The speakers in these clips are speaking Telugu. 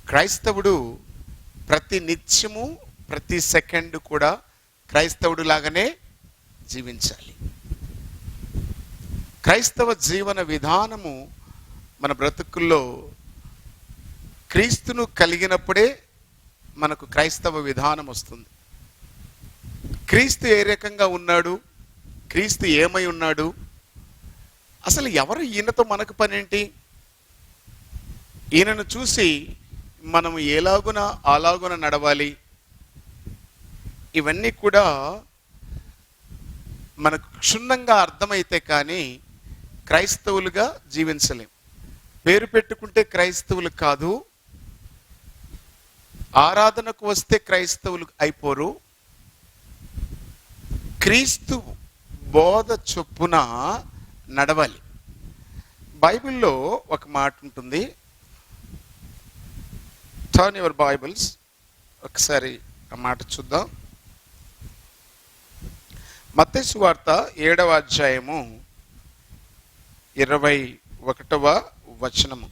క్రైస్తవుడు ప్రతి నిత్యము ప్రతి సెకండ్ కూడా క్రైస్తవుడు లాగానే జీవించాలి. క్రైస్తవ జీవన విధానము మన బ్రతుకుల్లో క్రీస్తును కలిగినప్పుడే మనకు క్రైస్తవ విధానం వస్తుంది. క్రీస్తు ఏ రకంగా ఉన్నాడు, క్రీస్తు ఏమై ఉన్నాడు, అసలు ఎవరు ఈయనతో మనకు పనేంటి, ఈయనను చూసి మనం ఎలాగున అలాగున నడవాలి, ఇవన్నీ కూడా మనకు క్షుణ్ణంగా అర్థమైతే కానీ క్రైస్తవులుగా జీవించలేం. పేరు పెట్టుకుంటే క్రైస్తవులు కాదు, ఆరాధనకు వస్తే క్రైస్తవులు అయిపోరు. క్రీస్తు బోధ చొప్పున నడవాలి. బైబిల్లో ఒక మాట ఉంటుంది, టర్న్ యువర్ బైబిల్స్, ఒకసారి ఆ మాట చూద్దాం. మత్తయి సువార్త 7వ అధ్యాయము 21వ వచనము.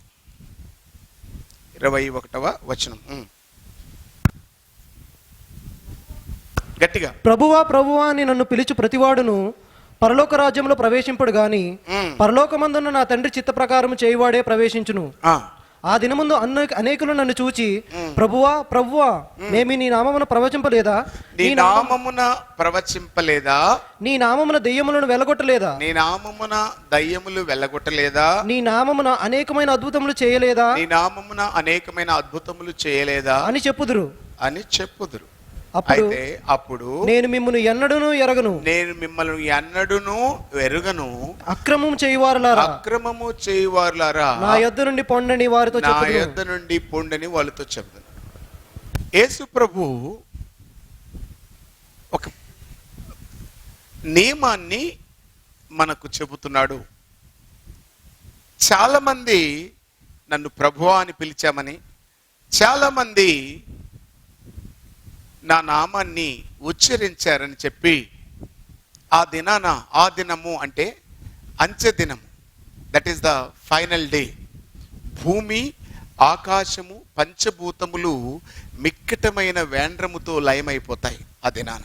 21వ వచనం గట్టిగా. ప్రభువా ప్రభువా అని నన్ను పిలుచు ప్రతివాడును పరలోక రాజ్యంలో ప్రవేశింపడు గాని పరలోకమందున్న నా తండ్రి చిత్త ప్రకారము చేయువాడే ప్రవేశించును. ఆ దినముందు అనేకులు నన్ను చూచి ప్రభువా ప్రభువా మేము నీ నామమున ప్రవచింపలేదా, నీ నామమున ప్రవచింపలేదా, నీ నామమున దెయ్యములను వెలగొట్టలేదా, నీ నామమున దయ్యములు వెలగొట్టలేదా, నీ నామమున అనేకమైన అద్భుతములు చేయలేదా, నీ నామమున అనేకమైన అద్భుతములు చేయలేదా అని చెప్పుదురు. అప్పుడు నేను మిమ్మల్ని ఎన్నడూను ఎరగను, నేను మిమ్మల్ని ఎన్నడూను ఎరుగను, అక్రమము చేయువారులారా నా యొద్ద నుండి పొండని వారితో చెప్పుదును, నా యొద్ద నుండి పొండని వాళ్ళతో చెప్తాను. యేసు ప్రభు ఒక నియమాన్ని మనకు చెబుతున్నాడు. చాలా మంది నన్ను ప్రభువా అని పిలిచామని, చాలా మంది నా నామాన్ని ఉచ్చరించారని చెప్పి ఆ దినము అంటే అంచె దినము, that is the final day. భూమి ఆకాశము పంచభూతములు మిక్కటమైన వేండ్రముతో లయమైపోతాయి. ఆ దినాన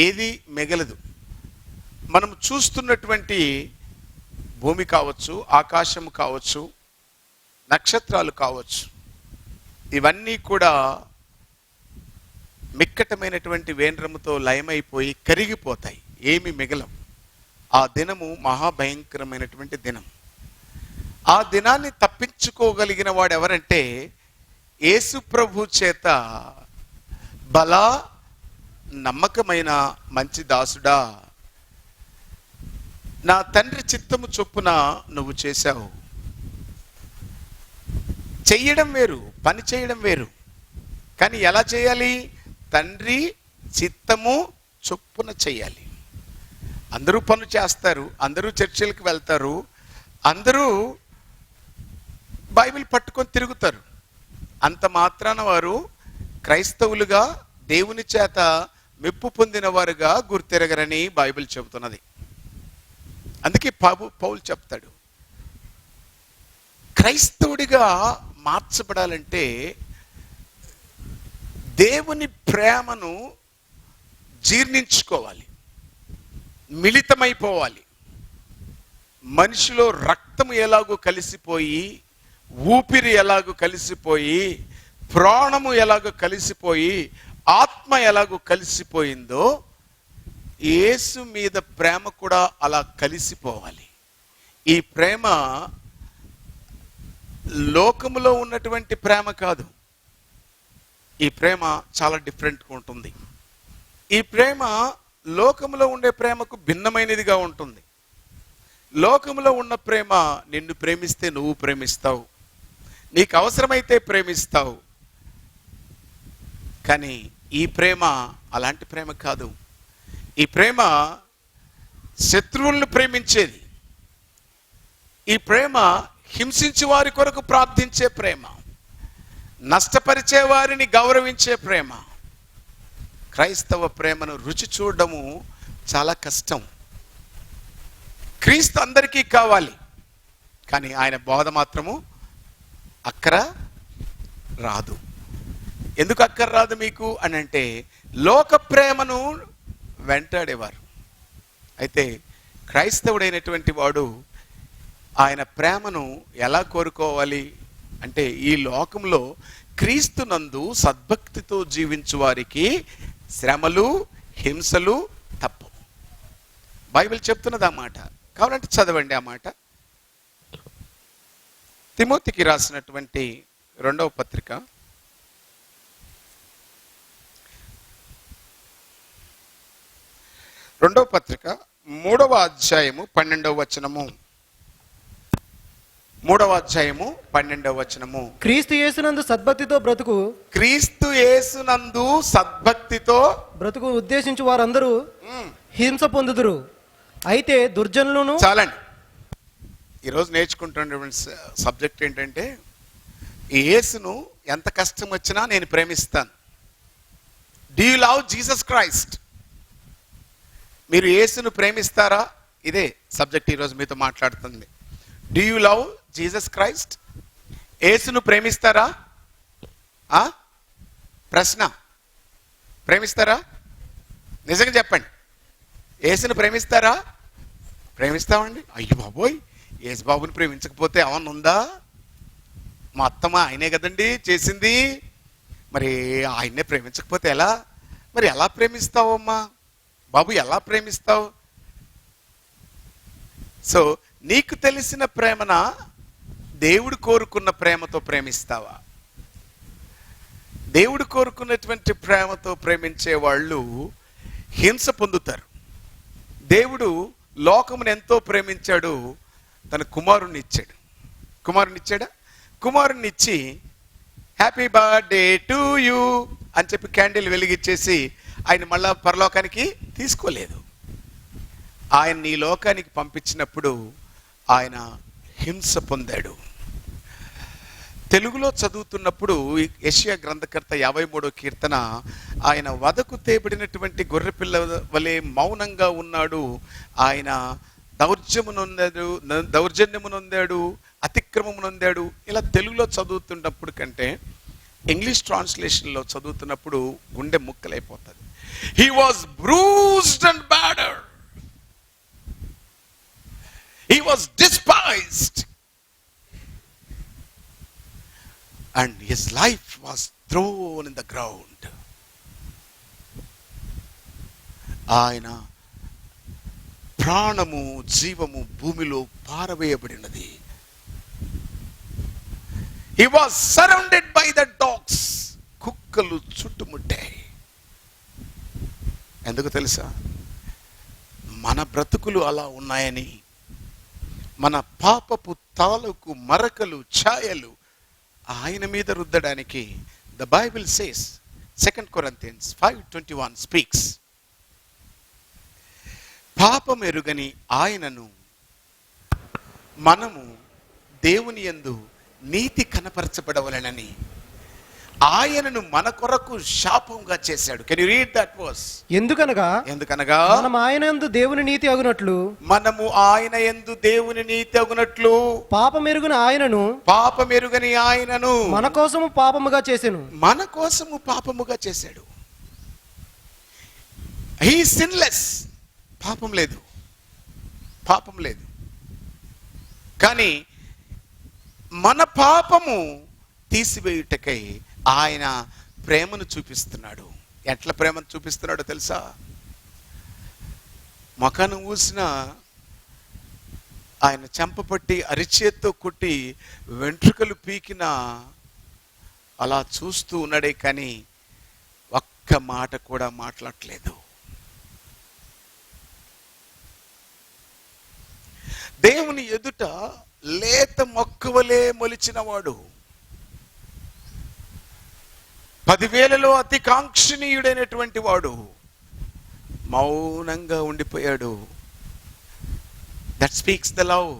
ఏది మిగలదు. మనం చూస్తున్నటువంటి భూమి కావచ్చు, ఆకాశము కావచ్చు, నక్షత్రాలు కావచ్చు, ఇవన్నీ కూడా మిక్కటమైనటువంటి వేండ్రముతో లయమైపోయి కరిగిపోతాయి, ఏమి మిగలం. ఆ దినము మహాభయంకరమైనటువంటి దినం. ఆ దినాన్ని తప్పించుకోగలిగిన వాడు ఎవరంటే యేసు ప్రభు చేత బలా నమ్మకమైన మంచి దాసుడా, నా తండ్రి చిత్తము చొప్పున నువ్వు చేశావు. చెయ్యడం వేరు, పని చేయడం వేరు. కానీ ఎలా చేయాలి? తండ్రి చిత్తము చొప్పున చెయ్యాలి. అందరూ పనులు చేస్తారు, అందరూ చర్చిలకు వెళ్తారు, అందరూ బైబిల్ పట్టుకొని తిరుగుతారు. అంత మాత్రాన వారు క్రైస్తవులుగా దేవుని చేత మెప్పు పొందిన వారుగా గుర్తెరగరని బైబిల్ చెబుతున్నది. అందుకే పౌలు చెప్తాడు, క్రైస్తవుడిగా మార్చబడాలంటే దేవుని ప్రేమను జీర్ణించుకోవాలి, మిళితమైపోవాలి. మనిషిలో రక్తము ఎలాగో కలిసిపోయి, ఊపిరి ఎలాగో కలిసిపోయి, ప్రాణము ఎలాగో కలిసిపోయి, ఆత్మ ఎలాగో కలిసిపోయిందో యేసు మీద ప్రేమ కూడా అలా కలిసిపోవాలి. ఈ ప్రేమ లోకములో ఉన్నటువంటి ప్రేమ కాదు. ఈ ప్రేమ చాలా డిఫరెంట్గా ఉంటుంది. ఈ ప్రేమ లోకములో ఉండే ప్రేమకు భిన్నమైనదిగా ఉంటుంది. లోకములో ఉన్న ప్రేమ నిన్ను ప్రేమిస్తే నువ్వు ప్రేమిస్తావు, నీకు అవసరమైతే ప్రేమిస్తావు. కానీ ఈ ప్రేమ అలాంటి ప్రేమ కాదు. ఈ ప్రేమ శత్రువులను ప్రేమించేది. ఈ ప్రేమ హింసించే వారి కొరకు ప్రార్థించే ప్రేమ, నష్టపరిచే వారిని గౌరవించే ప్రేమ. క్రైస్తవ ప్రేమను రుచి చూడడము చాలా కష్టం. క్రీస్తు అందరికీ కావాలి, కానీ ఆయన బోధ మాత్రము అక్కర రాదు. ఎందుకు అక్కర రాదు మీకు అని అంటే, లోక ప్రేమను వెంటాడేవారు. అయితే క్రైస్తవుడైనటువంటి వాడు ఆయన ప్రేమను ఎలా కోరుకోవాలి అంటే, ఈ లోకంలో క్రీస్తునందు సద్భక్తితో జీవించు వారికి శ్రమలు, హింసలు తప్పవు. బైబిల్ చెప్తున్నది ఆ మాట. కావాలంటే చదవండి ఆ మాట. తిమోతికి రాసినటువంటి 2వ పత్రిక 2వ పత్రిక 3వ అధ్యాయము 12వ వచనము. 3వ అధ్యాయము 12వ వచనము. క్రీస్తు యేసునందు సద్భక్తితో బ్రతుకు, క్రీస్తు యేసునందు సద్భక్తితో బ్రతుకు ఉద్దేశించు వారందరూ హింస పొందుదురు. అయితే దుర్జనులను. చాలండి. ఈరోజు నేర్చుకుంటున్నటువంటి సబ్జెక్ట్ ఏంటంటే, ఈ యేసును ఎంత కష్టం వచ్చినా నేను ప్రేమిస్తాను. Do you love Jesus Christ? మీరు యేసును ప్రేమిస్తారా? ఇదే సబ్జెక్ట్ ఈరోజు మీతో మాట్లాడుతుంది. Do you love Jesus Christ? యేసును ప్రేమిస్తారా? ప్రశ్న. ప్రేమిస్తారా? నిజంగా చెప్పండి. యేసును ప్రేమిస్తారా? ప్రేమిస్తామండి. అయ్యో బాబోయ్, యేసు బాబుని ప్రేమించకపోతే ఏమన్నా ఉందా? మా అత్తమ్మ ఆయనే కదండి చేసింది, మరి ఆయన్నే ప్రేమించకపోతే ఎలా? మరి ఎలా ప్రేమిస్తావమ్మా బాబు, ఎలా ప్రేమిస్తావు? సో నీకు తెలిసిన ప్రేమన దేవుడు కోరుకున్న ప్రేమతో ప్రేమిస్తావా? దేవుడు కోరుకున్నటువంటి ప్రేమతో ప్రేమించే వాళ్ళు హింస పొందుతారు. దేవుడు లోకమును ఎంతో ప్రేమించాడు, తన కుమారుణ్ణి ఇచ్చాడు. కుమారుణ్ణి ఇచ్చి హ్యాపీ బర్త్డే టు యూ అని చెప్పి క్యాండిల్ వెలిగించేసి ఆయన మళ్ళా పరలోకానికి తీసుకోలేదు. ఆయన ఈ లోకానికి పంపించినప్పుడు ఆయన హింస పొందాడు. తెలుగులో చదువుతున్నప్పుడు యెషయా గ్రంథకర్త 53వ కీర్తన, ఆయన వధకు తేబడినటువంటి గొర్రెపిల్ల వలె మౌనంగా ఉన్నాడు, ఆయన దౌర్జన్యము నొందాడు, అతిక్రమము నొందాడు. ఇలా తెలుగులో చదువుతున్నప్పుడు కంటే ఇంగ్లీష్ ట్రాన్స్లేషన్లో చదువుతున్నప్పుడు గుండె ముక్కలైపోతుంది. He was bruised and battered, he was despised and his life was thrown in the ground. ఆయన ప్రాణము జీవము భూమిలో పారవేయబడినది. he was surrounded by the dogs. కుక్కలు చుట్టుముట్టాయి. ఎందుకు తెలుసా? మన బ్రతుకులు అలా ఉన్నాయని, మన పాపపు తాలూకు మరకలు ఛాయలు ఆయన మీద రుద్దడానికి. The Bible says 2 Corinthians 5:21 speaks, పాపమెరుగని ఆయనను మనము దేవుని యందు నీతి కనపరచబడవలెనని ఆయనను మన కొరకు శాపంగా చేశాడు. Can you read that verse? ఎందుకనగా మనం ఆయన యందు దేవుని నీతి అగునట్లు, మనము ఆయన యందు దేవుని నీతి అగునట్లు పాపమెరుగని ఆయనను మన కోసము పాపముగా చేశాడు. He sinless. పాపం లేదు. కానీ మన పాపము తీసివేయుటకై ఆయన ప్రేమను చూపిస్తున్నాడు. ఎట్లా ప్రేమను చూపిస్తున్నాడో తెలుసా? మొఖాన్ని ఊసిన ఆయన చెంపపట్టి అరిచేత్తో కొట్టి వెంట్రుకలు పీకిన అలా చూస్తూ ఉన్నాడే కానీ ఒక్క మాట కూడా మాట్లాడలేదు. దేవుని ఎదుట లేత మొక్కవలే మొలిచినవాడు, 10,000లో అతి కాంక్షణీయుడైనటువంటి వాడు మౌనంగా ఉండిపోయాడు. That speaks the love.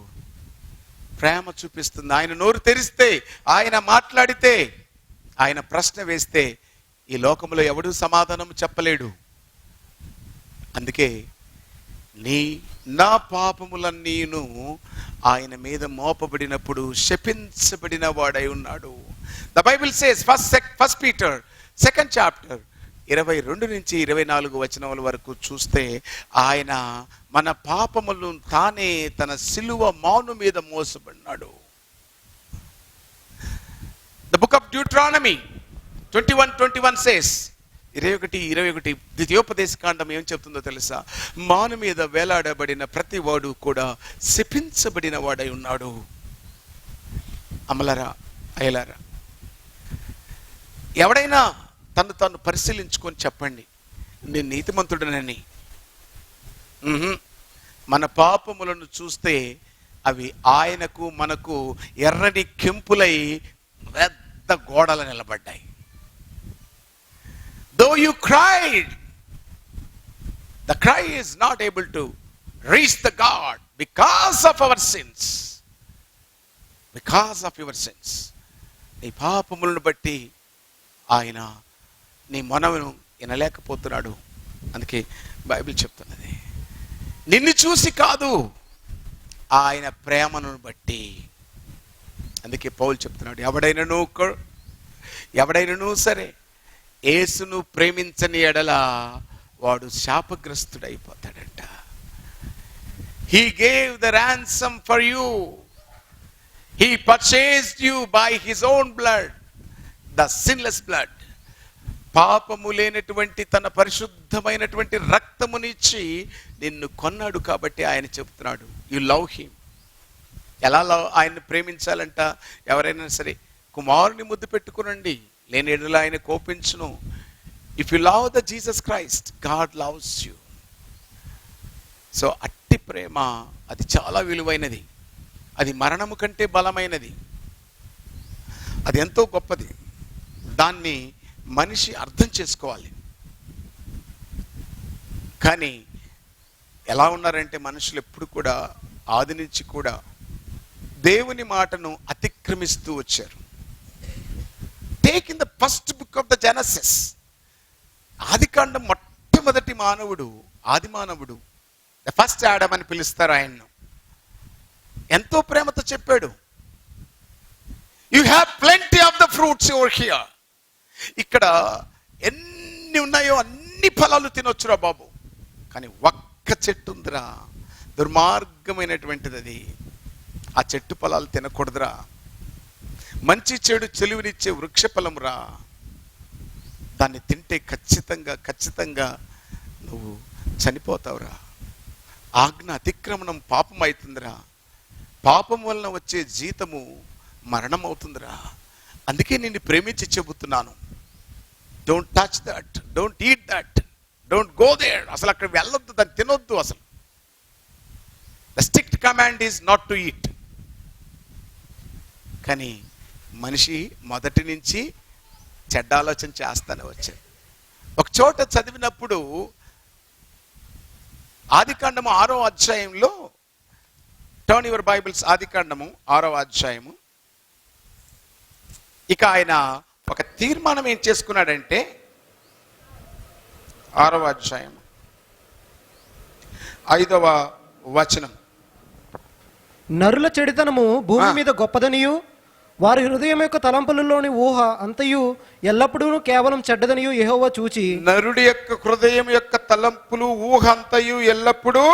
ప్రేమ చూపిస్తుంది. ఆయన నోరు తెరిస్తే, ఆయన మాట్లాడితే, ఆయన ప్రశ్న వేస్తే ఈ లోకంలో ఎవడూ సమాధానం చెప్పలేడు. అందుకే నా పాపములన్నీను ఆయన మీద మోపబడినప్పుడు శపించబడిన వాడై ఉన్నాడు. The Bible says first Peter 2nd chapter 22 నుంచి 24 వచనముల వరకు చూస్తే ఆయన మన పాపములను తానే తన సిలువ మాను మీద మోసబడినాడు. The book of Deuteronomy 21:21 says 21 ద్వితీయోపదేశకాండం ఏం చెప్తుందో తెలుసా? మాను మీద వేలాడబడిన ప్రతి వాడు కూడా శపించబడిన వాడై ఉన్నాడు. అమలరా అయలారా, ఎవడైనా తను తాను పరిశీలించుకొని చెప్పండి, నేను నీతిమంతుడనని. మన పాపములను చూస్తే అవి ఆయనకు మనకు ఎర్రని కెంపులై పెద్ద గోడలు నిలబడ్డాయి. Though you cried, the cry is not able to reach the God because of our sins. Because of your sins. నీ పాపములను బట్టి ఆయన నీ మనవును వినలేకపోతున్నాడు. అందుకే బైబిల్ చెప్తున్నది, నిన్ను చూసి కాదు, ఆయన ప్రేమను బట్టి. అందుకే పౌలు చెప్తున్నాడు, ఎవడైనను సరే యేసును ప్రేమించని ఎడల వాడు శాపగ్రస్తుడైపోతాడంట. He gave the ransom for you. He purchased you by his own blood, the sinless blood. పాపము లేనటువంటి తన పరిశుద్ధమైనటువంటి రక్తమునిచ్చి నిన్ను కొన్నాడు. కాబట్టి ఆయన చెప్తున్నాడు, యు లవ్ హిమ్. ఎలా ఆయన్ని ప్రేమించాలంట? ఎవరైనా సరే కుమారుని ముద్దు పెట్టుకునండి, లేని ఎడల ఆయన కోపించును. If you love the Jesus Christ, God loves you. So అట్టి ప్రేమ అది చాలా విలువైనది, అది మరణము కంటే బలమైనది, అది ఎంతో గొప్పది. దాన్ని మనిషి అర్థం చేసుకోవాలి. కానీ ఎలా ఉన్నారంటే మనుషులు ఎప్పుడు కూడా ఆది నుంచి కూడా దేవుని మాటను అతిక్రమిస్తూ వచ్చారు. Take in the first book of the Genesis, ఆదికాండం మొట్టమొదటి మానవుడు, ఆది మానవుడు, ద ఫస్ట్ ఆడమ్ అని పిలుస్తారు ఆయన్ను. ఎంతో ప్రేమతో చెప్పాడు, you have plenty of the fruits over here. ఇక్కడ ఎన్ని ఉన్నాయో అన్ని ఫలాలు తినొచ్చురా బాబు, కానీ ఒక్క చెట్టు ఉందిరా, దుర్మార్గమైనటువంటిది అది, ఆ చెట్టు ఫలాలు తినకూడదురా, మంచి చెడు చెలువనిచ్చే వృక్ష ఫలం రా, దాన్ని తింటే ఖచ్చితంగా నువ్వు చనిపోతావురా, ఆజ్ఞ అతిక్రమణం పాపం అవుతుందిరా, పాపం వలన వచ్చే జీతము మరణం అవుతుందిరా. అందుకే నిన్ను ప్రేమించి చెబుతున్నాను, don't touch that, don't eat that, don't go there. అసలు అక్కడ వెళ్ళొద్దు, దాన్ని తినొద్దు. అసలు the strict command is not to eat. కానీ మనిషి మొదటి నుంచి చెడ్డ ఆలోచన చేస్తానే వచ్చాడు. ఒక చోట చదివినప్పుడు ఆదికాండము 6వ అధ్యాయంలో, టర్న్ యువర్ బైబిల్స్, ఆదికాండము 6వ అధ్యాయము. ఇక ఆయన ఒక తీర్మానం ఏం చేసుకున్నాడంటే, 6వ అధ్యాయం 5వ వచనం, నరుల చెడితనము భూమి మీద గొప్పదనియు, వారి హృదయం యొక్క తలంపులలోని ఊహ అంతయు ఎల్లప్పుడూ కేవలం చెడ్డదనియు యెహోవా చూచి. నరుడి యొక్క హృదయం యొక్క తలంపులు ఊహ అంతయు ఎల్లప్పుడూ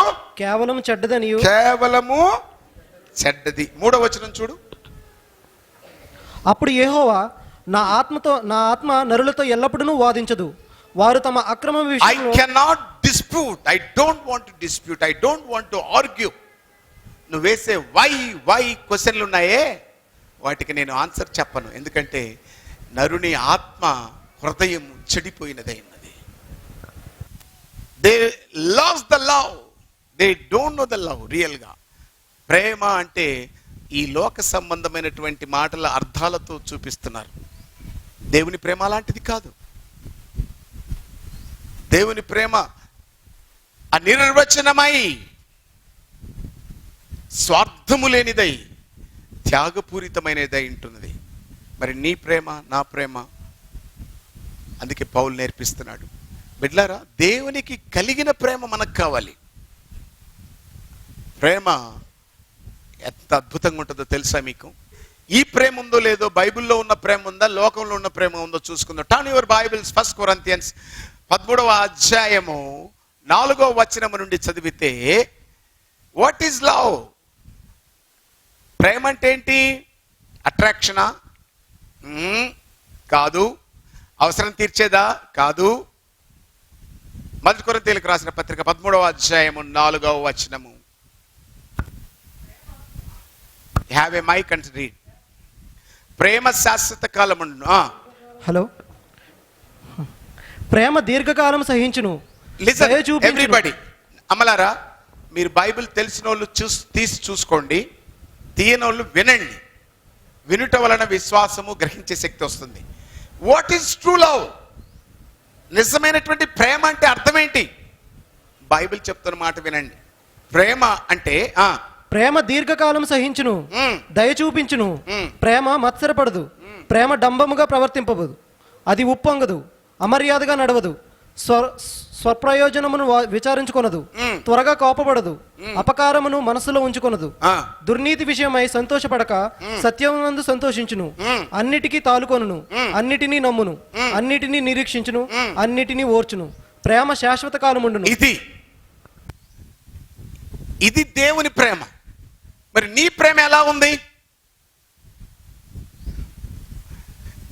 కేవలం చెడ్డదనియు, కేవలము చెడ్డది. 3వ వచనం చూడు. అప్పుడు యెహోవా, నా ఆత్మ నరులతో ఎల్లప్పుడూ వాదించదు, వారు తమ అక్రమం విషయంలో. I cannot dispute, I don't want to dispute, I don't want to argue. నువ్వు వేసే వై క్వశ్చన్లు ఉన్నాయే, వాటికి నేను ఆన్సర్ చెప్పను. ఎందుకంటే నరుని ఆత్మ హృదయం చెడిపోయినదైనది. They love the love, they don't know the love. రియల్గా ప్రేమ అంటే ఈ లోక సంబంధమైనటువంటి మాటల అర్థాలతో చూపిస్తున్నారు. దేవుని ప్రేమ అలాంటిది కాదు. దేవుని ప్రేమ అనిర్వచనమై, స్వార్థము లేనిదై, త్యాగపూరితమైనదై ఉంటున్నది. మరి నీ ప్రేమ, నా ప్రేమ, అందుకే పౌలు నేర్పిస్తున్నాడు, బిడ్లారా, దేవునికి కలిగిన ప్రేమ మనకు కావాలి. ప్రేమ ఎంత అద్భుతంగా ఉంటుందో తెలుసా మీకు? ఈ ప్రేమ ఉందో లేదో, బైబిల్లో ఉన్న ప్రేమ ఉందా, లోకంలో ఉన్న ప్రేమ ఉందో చూసుకుందాం. టర్న్ యువర్ బైబిల్స్ 1 Corinthians 13వ అధ్యాయము 4వ వచనం నుండి చదివితే, వాట్ ఈజ్ లవ్? ప్రేమ అంటే ఏంటి? అట్రాక్షనా? కాదు. అవసరం తీర్చేదా? కాదు. 1 కొరింథీయులకు రాసిన పత్రిక 13వ అధ్యాయము 4వ వచనము. Have a mic and read. ప్రేమ శాశ్వత కాలముండును. హలో. ప్రేమ దీర్ఘకాలం సహించును. Listen everybody. అమలారా, మీరు బైబిల్ తెలిసిన వాళ్ళు తీసి చూసుకోండి, తీయని వాళ్ళు వినండి. వినుట వలన విశ్వాసము, గ్రహించే శక్తి వస్తుంది. What is true love? నిజమైనటువంటి ప్రేమ అంటే అర్థం ఏంటి? బైబిల్ చెప్తున్న మాట వినండి. ప్రేమ అంటే ప్రేమ దీర్ఘకాలం సహించును, దయ చూపించును. ప్రేమ మత్సరపడదు. ప్రేమ డంబముగా ప్రవర్తింపబదు. అది ఉప్పొంగదు, అమర్యాదగా నడవదు, స్వప్రయోజనమును విచారించుకొనదు, త్వరగా కోపపడదు, అపకారమును మనసులో ఉంచుకొనదు, దుర్నీతి విషయమై సంతోషపడక సత్యమునందు సంతోషించును, అన్నిటికీ తాలుకొనును, అన్నిటినీ నమ్మును, అన్నిటినీ నిరీక్షించును, అన్నిటినీ ఓర్చును. ప్రేమ శాశ్వత కాలముండును. ఇది దేవుని ప్రేమ. మరి నీ ప్రేమ ఎలా ఉంది?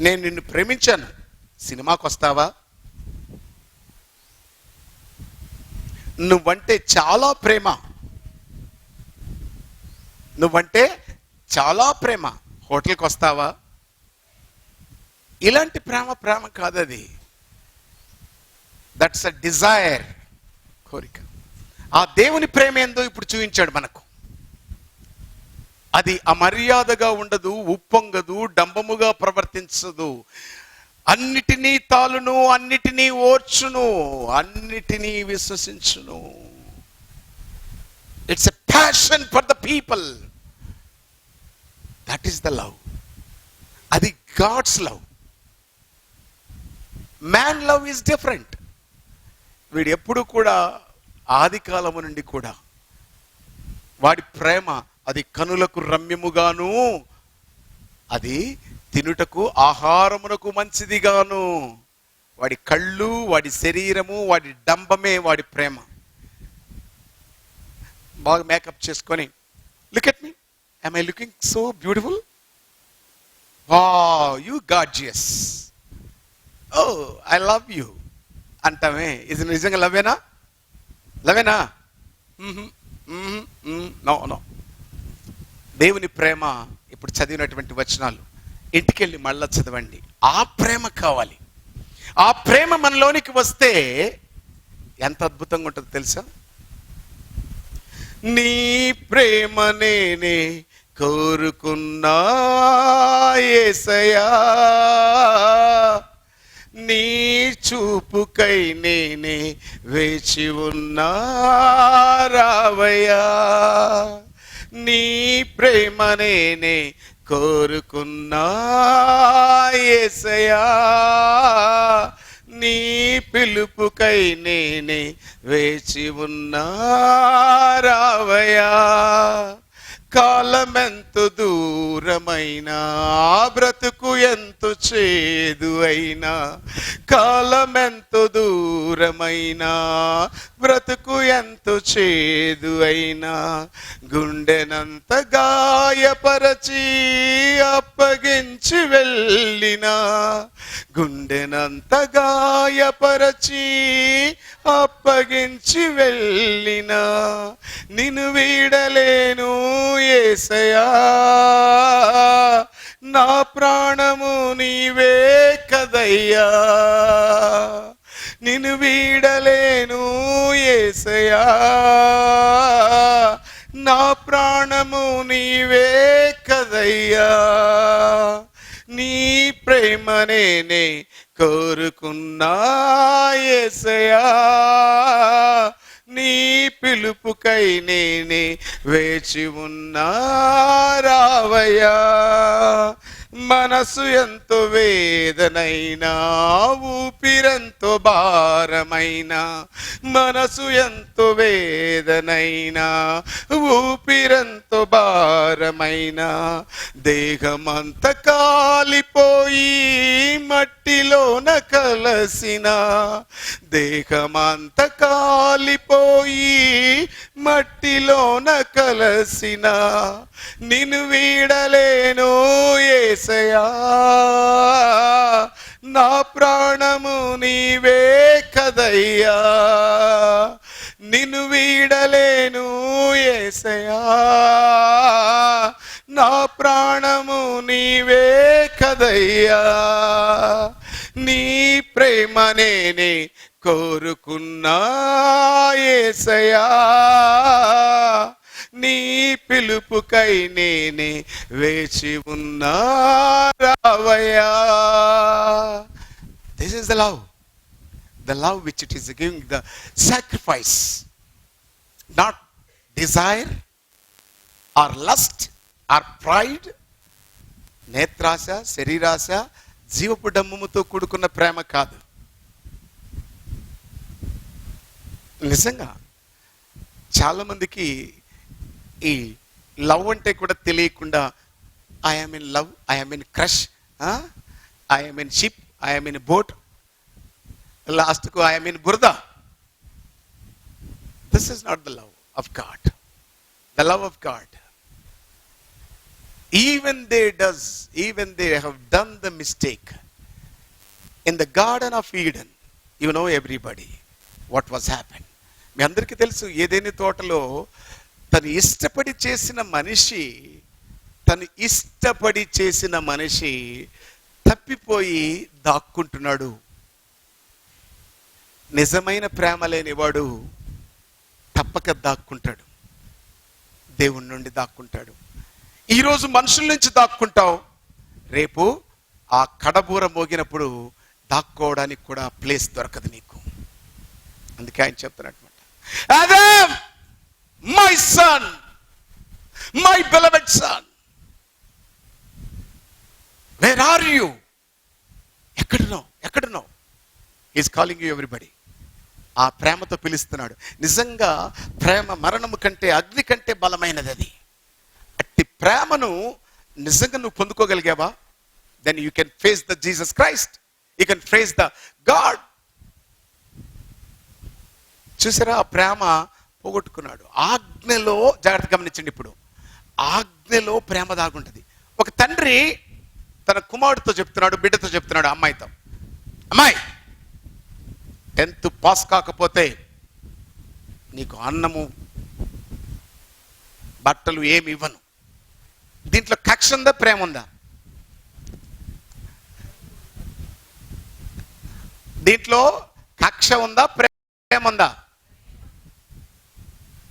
నేను నిన్ను ప్రేమించాను, సినిమాకి వస్తావా? నువ్వంటే చాలా ప్రేమ, నువ్వంటే చాలా ప్రేమ, హోటల్కి వస్తావా? ఇలాంటి ప్రేమ ప్రేమ కాదు అది. దట్స్ అ డిజైర్, కోరిక. ఆ దేవుని ప్రేమ ఏందో ఇప్పుడు చూపించాడు మనకు. అది అమర్యాదగా ఉండదు, ఉప్పొంగదు, డంబముగా ప్రవర్తించదు, అన్నిటినీ తాలును, అన్నిటినీ ఓర్చును, అన్నిటినీ విశ్వసించును. It's a passion for the people. That is the love. అది God's love. Man love is different. వీడు ఎప్పుడు కూడా, ఆది కాలము నుండి కూడా వాడి ప్రేమ అది కనులకు రమ్యముగాను, అది తినుటకు ఆహారమునకు మంచిదిగాను. వాడి కళ్ళు, వాడి శరీరము, వాడి డంబమే వాడి ప్రేమ. బాగా మేకప్ చేసుకొని, look at me, am I looking so beautiful? Wow, you gorgeous. Oh, I love you అంటామే. ఇది నిజంగా లవేనా? లవేనా? No no. దేవుని ప్రేమ ఇప్పుడు చదివినటువంటి వచనాలు ఇంటికెళ్ళి మళ్ళా చదవండి. ఆ ప్రేమ కావాలి. ఆ ప్రేమ మనలోనికి వస్తే ఎంత అద్భుతంగా ఉంటుందో తెలుసా? నీ ప్రేమ నేనే కోరుకున్నా యేసయ్యా, నీ చూపుకై నేనే వేచి ఉన్నా రావయ్యా. నీ ప్రేమ నేనే కోరుకున్నా యేసయ్యా, నీ పిలుపుకై నేనే వేచి ఉన్నా రావయ్యా. కాలమెంత దూరమైనా, బ్రతుకు ఎంత చేదు అయినా, కాలమెంత దూరమైనా, బ్రతుకు ఎంత చేదు అయినా, గుండెనంత గాయపరచి అప్పగించి వెళ్ళినా, గుండెనంత గాయపరచి అప్పగించి వెళ్ళినా, నిన్ను వీడలేను యేసయ్యా, నా ప్రాణము నీవే కదయ్యా. నిన్ను వీడలేను యేసయ్యా, నా ప్రాణము నీవే కదయ్యా. నీ ప్రేమ నేనే కోరుకున్నా యేసయ్యా, నీ పిలుపుకై నేనే వేచి ఉన్నా రావయ్యా. మనసు ఎంతో వేదనైనా, ఊపిరెంతో భారమైనా, మనసు ఎంతో వేదనైనా, ఊపిరెంతో భారమైనా, దేహమంత కాలిపోయి మట్టిలోన కలసిన, దేహమంత కాలిపోయి మట్టిలోన కలసిన, నిన్ను వీడలేను యేసయ్యా, నా ప్రాణము నీవే కదయ్యా, నిన్ను వీడలేను యేసయ్యా, నా ప్రాణము నీవే కదయ్యా, నీ ప్రేమ నేనే కోరుకున్నా యేసయ్యా, నీ పిలుపుకై నేనే వేచి ఉన్నా రావయ్యా. This is the love which it is giving the sacrifice, not desire or lust or pride, నేత్రాశ, శరీరాశ, జీవపు డమ్ముతో కూడుకున్న ప్రేమ కాదు. నిజంగా చాలా మందికి ఈ లవ్ అంటే కూడా తెలియకుండా I'm in love, I'm in crush, I'm in ship, I'm in boat, లాస్ట్కు ఐఎమ్ ఇన్ బురద. This is not the love of God. The love of God, even they have done the mistake in the garden of Eden. You know everybody what was happened. మీ అందరికీ తెలుసు, ఏదైనా తోటలో తను ఇష్టపడి చేసిన మనిషి తప్పిపోయి దాక్కుంటున్నాడు. నిజమైన ప్రేమ లేనివాడు తప్పక దాక్కుంటాడు, దేవుని నుండి దాక్కుంటాడు. ఈరోజు మనుషుల నుంచి దాక్కుంటావు, రేపు ఆ కడబూర మోగినప్పుడు దాక్కోవడానికి కూడా ప్లేస్ దొరకదు నీకు. అందుకే ఆయన చెప్తున్నట్టు, Adam, my son, my beloved son, where are you? ఎక్కడున్నావు? Is calling you everybody. ఆ ప్రేమతో పిలుస్తున్నాడు. నిజంగా ప్రేమ మరణము కంటే, అగ్ని కంటే బలమైనది. అది అట్టి ప్రేమను నిజంగా నువ్వు పొందుకోగలిగావా? Then you can face the Jesus Christ, you can face the God. చూసారా, ఆ ప్రేమ పోగొట్టుకున్నాడు. ఆజ్ఞలో, జాగ్రత్త గమనించండి, ఇప్పుడు ఆజ్ఞలో ప్రేమ దాగుంటుంది. ఒక తండ్రి తన కుమారుడితో చెప్తున్నాడు, బిడ్డతో చెప్తున్నాడు, అమ్మాయితో, అమ్మాయి 10th పాస్ కాకపోతే నీకు అన్నము బట్టలు ఏమి ఇవ్వను. దీంట్లో కక్ష ఉందా, ప్రేమ ఉందా? దీంట్లో కక్ష ఉందా, ప్రేమ ఉందా?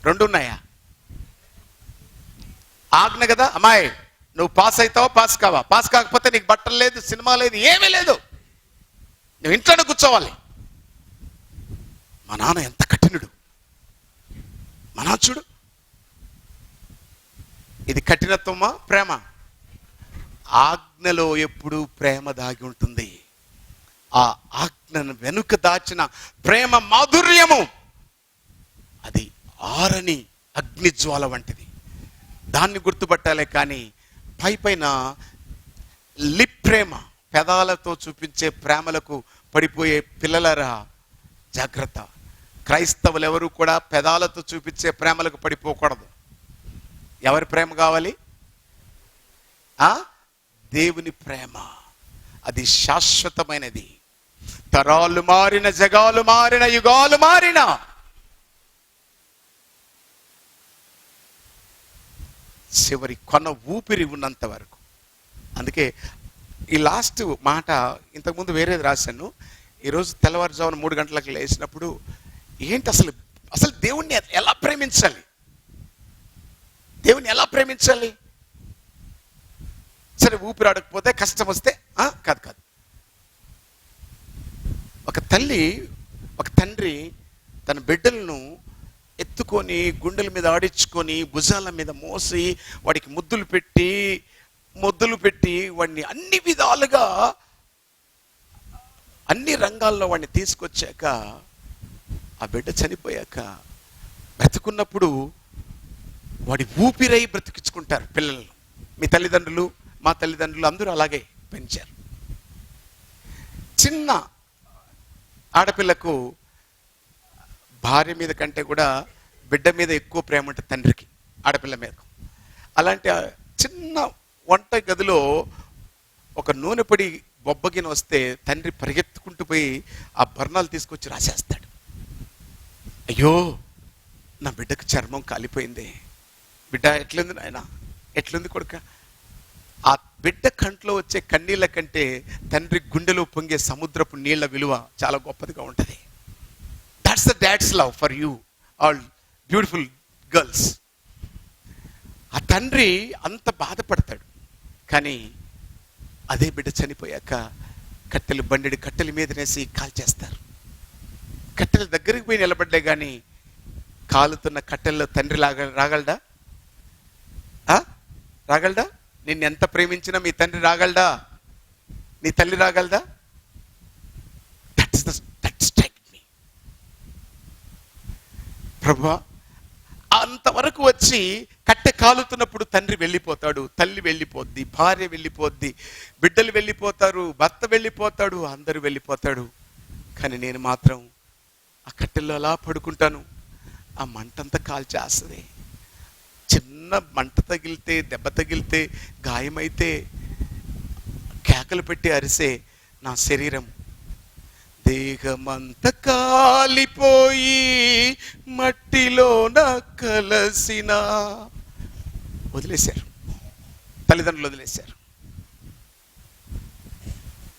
రెండు ఉన్నాయా? ఆజ్ఞ కదా, అమ్మాయి నువ్వు పాస్ అవుతావా, పాస్ కావా, పాస్ కాకపోతే నీకు బట్టలు లేదు, సినిమా లేదు, ఏమీ లేదు, నువ్వు ఇంట్లోనే కూర్చోవాలి. మా నాన్న ఎంత కఠినుడు, మా నాన్న చూడు. ఇది కఠినత్వమా, ప్రేమ? ఆజ్ఞలో ఎప్పుడూ ప్రేమ దాగి ఉంటుంది. ఆ ఆజ్ఞను వెనుక దాచిన ప్రేమ మాధుర్యము, అది ఆరని అగ్నిజ్వాల వంటిది. దాన్ని గుర్తుపట్టాలే కానీ పైన లిప్ ప్రేమ, పెదాలతో చూపించే ప్రేమలకు పడిపోయే పిల్లలరా జాగ్రత్త. క్రైస్తవులు ఎవరు కూడా పెదాలతో చూపించే ప్రేమలకు పడిపోకూడదు. ఎవరి ప్రేమ కావాలి? దేవుని ప్రేమ. అది శాశ్వతమైనది. తరాలు మారిన, జగాలు మారిన, యుగాలు మారిన చివరి కొన ఊపిరి ఉన్నంత వరకు. అందుకే ఈ లాస్ట్ మాట, ఇంతకుముందు వేరేది రాశాను. ఈరోజు తెల్లవారుజామున 3 గంటలకు లేచినప్పుడు ఏంటి అసలు దేవుణ్ణి ఎలా ప్రేమించాలి, దేవుని ఎలా ప్రేమించాలి? సరే, ఊపిరాడకపోతే, కష్టం వస్తే కాదు. ఒక తల్లి, ఒక తండ్రి తన బిడ్డలను ఎత్తుకొని, గుండెల మీద ఆడించుకొని, భుజాల మీద మోసి, వాడికి ముద్దులు పెట్టి మొద్దులు పెట్టి వాడిని అన్ని విధాలుగా అన్ని రంగాల్లో వాడిని తీసుకొచ్చాక ఆ బిడ్డ చనిపోయాక బ్రతుకున్నప్పుడు వాడి ఊపిరై బ్రతికించుకుంటారు పిల్లలను. మీ తల్లిదండ్రులు, మా తల్లిదండ్రులు అందరూ అలాగే పెంచారు. చిన్న ఆడపిల్లకు భార్య మీద కంటే కూడా బిడ్డ మీద ఎక్కువ ప్రేమ ఉంటుంది తండ్రికి, ఆడపిల్ల మీద. అలాంటి చిన్న వంట గదిలో ఒక నూనె పొడి బొబ్బగిన వస్తే తండ్రి పరిగెత్తుకుంటూ పోయి ఆ బర్ణాలు తీసుకొచ్చి రాసేస్తాడు. అయ్యో నా బిడ్డకు చర్మం కాలిపోయింది, బిడ్డ ఎట్లుంది నాయన, ఎట్లుంది కొడుక. ఆ బిడ్డ కంట్లో వచ్చే కన్నీళ్ళ కంటే తండ్రి గుండెలో పొంగే సముద్రపు నీళ్ల విలువ చాలా గొప్పదిగా ఉంటుంది. That's the dad's love for you all beautiful girls. ఆ తండ్రి అంత బాధపడతాడు. కానీ అదే బిడ్డ చనిపోయాక కట్టెలు బండెడి కట్టెల మీద నేసి కాల్చేస్తారు. కట్టెల దగ్గరికి పోయి నిలబడ్డే కానీ కాలుతున్న కట్టెల్లో తండ్రి రాగలడా? రాగలడా? నిన్ను ఎంత ప్రేమించినా మీ తండ్రి రాగలడా? నీ తల్లి రాగలదా? ప్రభువా, అంతవరకు వచ్చి కట్టె కాలుతున్నప్పుడు తండ్రి వెళ్ళిపోతాడు, తల్లి వెళ్ళిపోద్ది, భార్య వెళ్ళిపోద్ది, బిడ్డలు వెళ్ళిపోతారు, భర్త వెళ్ళిపోతాడు, అందరూ వెళ్ళిపోతాడు. కానీ నేను మాత్రం ఆ కట్టెల్లో అలా పడుకుంటాను. ఆ మంటంతా కాల్చేస్తుంది. చిన్న మంట తగిలితే, దెబ్బ తగిలితే, గాయమైతే కేకలు పెట్టి అరిసే నా శరీరం దేహమంత కాలిపోయి మట్టిలోన కలసిన. వదిలేశారు, తల్లిదండ్రులు వదిలేశారు.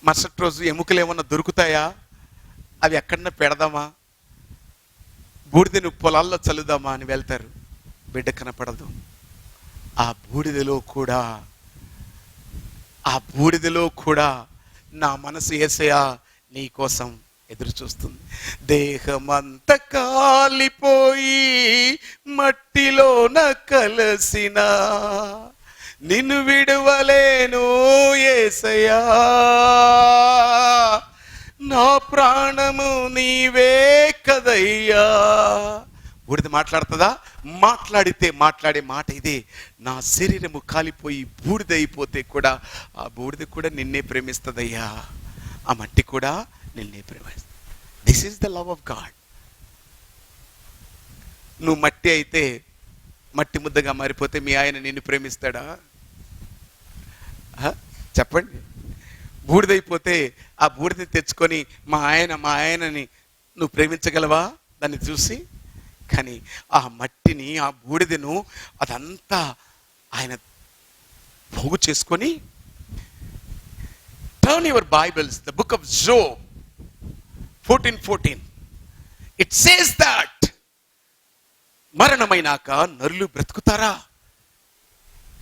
మరుసటి రోజు ఎముకలు ఏమన్నా దొరుకుతాయా? అవి ఎక్కడన్నా పెడదామా, బూడిదను పొలాల్లో చల్లుదామా అని వెళ్తారు. బిడ్డ కనపడదు. ఆ బూడిదలో కూడా నా మనసు యేసయ్యా నీ కోసం ఎదురు చూస్తుంది. దేహమంత కాలిపోయి మట్టిలోన కలసిన నిన్ను విడువలేను యేసయ్యా, నా ప్రాణము నీవే కదయ్యా. బూడిద మాట్లాడుతుందా? మాట్లాడే మాట ఇదే, నా శరీరము కాలిపోయి బూడిద అయిపోతే కూడా ఆ బూడిద కూడా నిన్నే ప్రేమిస్తుందయ్యా, ఆ మట్టి కూడా నిన్నే ప్రేమిస్తుంది. This is the love of God. నువ్వు మట్టి అయితే, మట్టి ముద్దగా మారిపోతే మీ ఆయన నిన్ను ప్రేమిస్తాడా? చెప్పండి. బూడిదైపోతే ఆ బూడిద తెచ్చుకొని మా ఆయనని నువ్వు ప్రేమించగలవా దాన్ని చూసి? కానీ ఆ మట్టిని, ఆ బూడిదను అదంతా ఆయన పోగు చేసుకొని. Turn your Bibles, the book of Job 14:14. It says that మరణమైనాక నరులు బ్రతుకుతారా?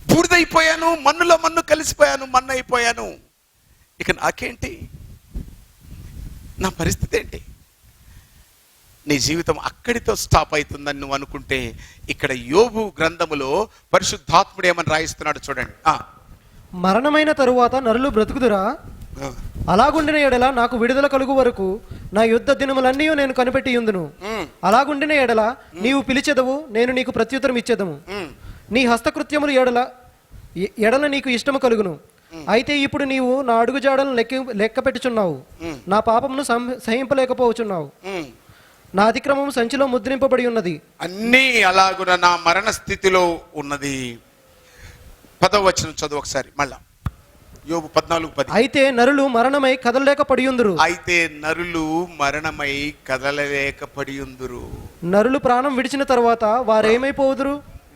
బూడిదైపోయాను, మన్నులో మన్ను కలిసిపోయాను, మన్ను అయిపోయాను, ఇక నాకేంటి, నా పరిస్థితి ఏంటి? నీ జీవితం అక్కడితో స్టాప్ అవుతుందని నువ్వు అనుకుంటే, ఇక్కడ యోబు గ్రంథములో పరిశుద్ధాత్ముడు ఏమని రాయిస్తున్నాడు చూడండి. మరణమైన తరువాత నరులు బ్రతుకుదురా? అలాగుండిన ఎడల నాకు విడుదల కలుగు వరకు నా యుద్ధ దినములన్నీ నేను కనిపెట్టి ఉందును. అలాగుండిన ఎడల నీవు పిలిచెదవు, నేను నీకు ప్రత్యుత్తరం ఇచ్చేదము. నీ హస్తకృత్యములు ఎడల నీకు ఇష్టము కలుగును. అయితే ఇప్పుడు నీవు నా అడుగు జాడలను లెక్క పెట్టుచున్నావు, నా పాపమును సహింపలేకపోవచ్చున్నావు, నా అతిక్రమము సంచిలో ముద్రింపబడి ఉన్నది. అన్నీ అలాగున నా మరణ స్థితిలో ఉన్నది. 10వ వచనం చదువు ఒకసారి మళ్ళా. యోబు 14:10. అయితే నరులు మరణమై కదలలేకపడియుందురు. నరులు ప్రాణం విడిచిన తర్వాత వారేమైపోదురు?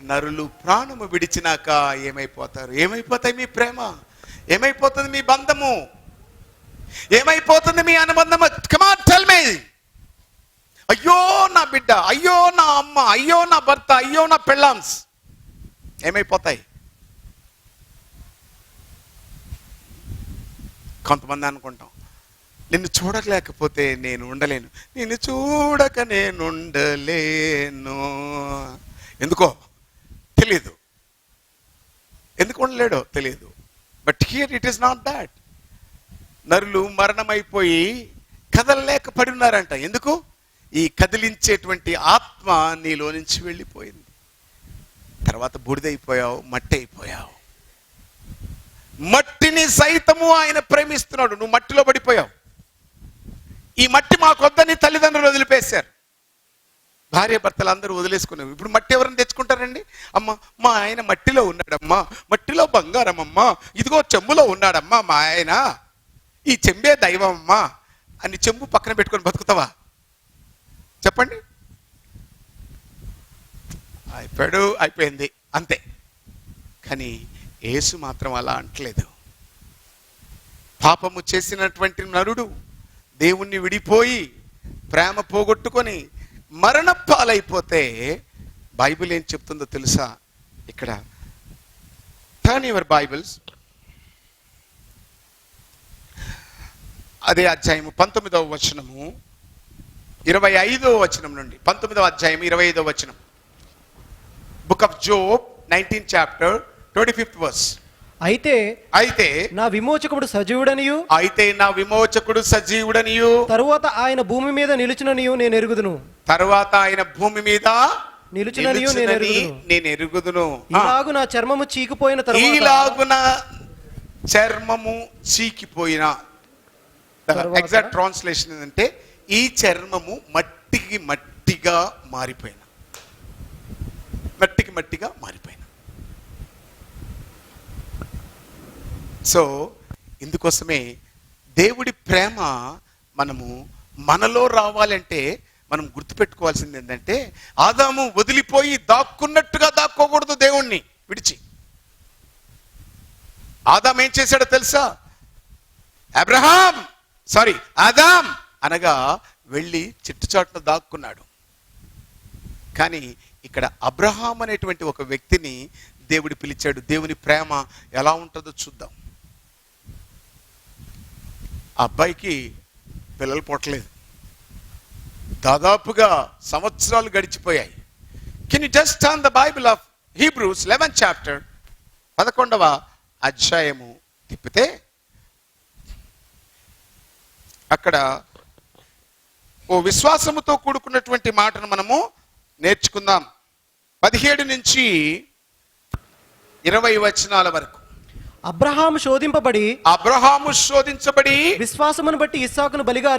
నరులు ప్రాణము విడిచినాక ఏమైపోతారు? ఏమైపోతాయి మీ ప్రేమ? ఏమైపోతుంది మీ బంధము? ఏమైపోతుంది మీ అనుబంధము? Come on tell me. అయ్యో నా బిడ్డ, అయ్యో నా అమ్మ, అయ్యో నా భర్త, అయ్యో నా పెళ్ళాంస్ ఏమైపోతాయి? కొంతమంది అనుకుంటాం, నిన్ను చూడలేకపోతే నేను ఉండలేను, నిన్ను చూడక నేను ఉండలేను. ఎందుకో తెలియదు, ఎందుకు ఉండలేడో తెలియదు. But here it is not that. నరులు మరణమైపోయి కదలలేక పడి ఉన్నారంట. ఎందుకు? ఈ కదిలించేటువంటి ఆత్మ నీలో నుంచి వెళ్ళిపోయింది. తర్వాత బూడిదైపోయావు, మట్టి అయిపోయావు. మట్టిని సైతము ఆయన ప్రేమిస్తున్నాడు. నువ్వు మట్టిలో పడిపోయావు. ఈ మట్టి మాకొద్దని తల్లిదండ్రులు వదిలిపేశారు. భార్య భర్తలు అందరూ వదిలేసుకున్నారు. ఇప్పుడు మట్టి ఎవరిని తెచ్చుకుంటారండి? అమ్మ, మా ఆయన మట్టిలో ఉన్నాడమ్మా, మట్టిలో బంగారం అమ్మా, ఇదిగో చెంబులో ఉన్నాడమ్మా మా ఆయన, ఈ చెంబే దైవం అమ్మా అని చెంబు పక్కన పెట్టుకొని బతుకుతావా? చెప్పండి. అయిపోయింది అంతే. కానీ యేసు మాత్రం అలా అంటలేదు. పాపము చేసినటువంటి నరుడు దేవుణ్ణి విడిపోయి ప్రేమ పోగొట్టుకొని మరణ పాలైపోతే బైబిల్ ఏం చెప్తుందో తెలుసా? ఇక్కడ టర్న్ యువర్ బైబిల్స్, అదే అధ్యాయము 19వ వచనము 25వ వచనం నుండి, 19వ అధ్యాయం 25వ వచనం, book of Job 19th chapter 25th verse. అయితే నా విమోచకుడు సజీవుడనియు తరువాత ఆయన భూమి మీద నిలుచుననియు నేను ఎరుగుదును. నేను ఎరుగుదును. ఇలాగు నా చర్మము చీకిపోయిన ఎగ్జాక్ట్ ట్రాన్స్లేషన్ ఏంటంటే ఈ చర్మము మట్టిగా మారిపోయిన. సో ఇందుకోసమే దేవుడి ప్రేమ మనలో రావాలంటే మనం గుర్తుపెట్టుకోవాల్సింది ఏంటంటే, ఆదాము వదిలిపోయి దాక్కున్నట్టుగా దాక్కోకూడదు. దేవుణ్ణి విడిచి ఆదాం ఏం చేశాడో తెలుసా? ఆదాం అనగా వెళ్ళి చిట్టుచాటున దాక్కున్నాడు. కానీ ఇక్కడ అబ్రహాం అనేటువంటి ఒక వ్యక్తిని దేవుడు పిలిచాడు. దేవుని ప్రేమ ఎలా ఉంటుందో చూద్దాం. అబ్బాయికి పిల్లలు పుట్టలేదు, దాదాపుగా సంవత్సరాలు గడిచిపోయాయి. Can you just turn the Bible of Hebrews 11th chapter 11వ అధ్యాయము తిప్పితే అక్కడ ఓ విశ్వాసముతో కూడుకున్నటువంటి మాటను మనము నేర్చుకుందాం. 17 నుంచి 20 వచనాల వరకు. అబ్రహాము శోధించబడి విశ్వాసమును బట్టి ఇస్సాకును బలిగా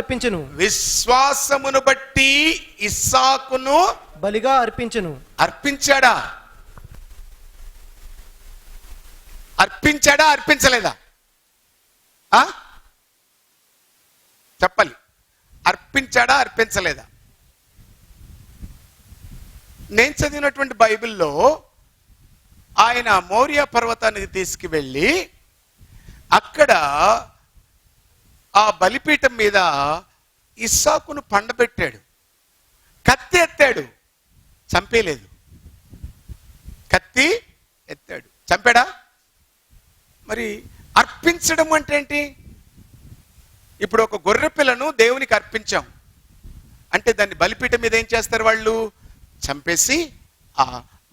అర్పించెను. అర్పించాడా? అర్పించలేదా? చెప్పాలి. అర్పించాడా? అర్పించలేదా? నేను చదివినటువంటి బైబిల్లో ఆయన మోరియా పర్వతానికి తీసుకువెళ్ళి అక్కడ ఆ బలిపీఠం మీద ఇస్సాకును పండబెట్టాడు. కత్తి ఎత్తాడు, చంపేలేదు. కత్తి ఎత్తాడు, చంపాడా? మరి అర్పించడం అంటే ఏంటి? ఇప్పుడు ఒక గొర్రె పిల్లను దేవునికి అర్పించాం అంటే దాన్ని బలిపీఠం మీద ఏం చేస్తారు? వాళ్ళు చంపేసి ఆ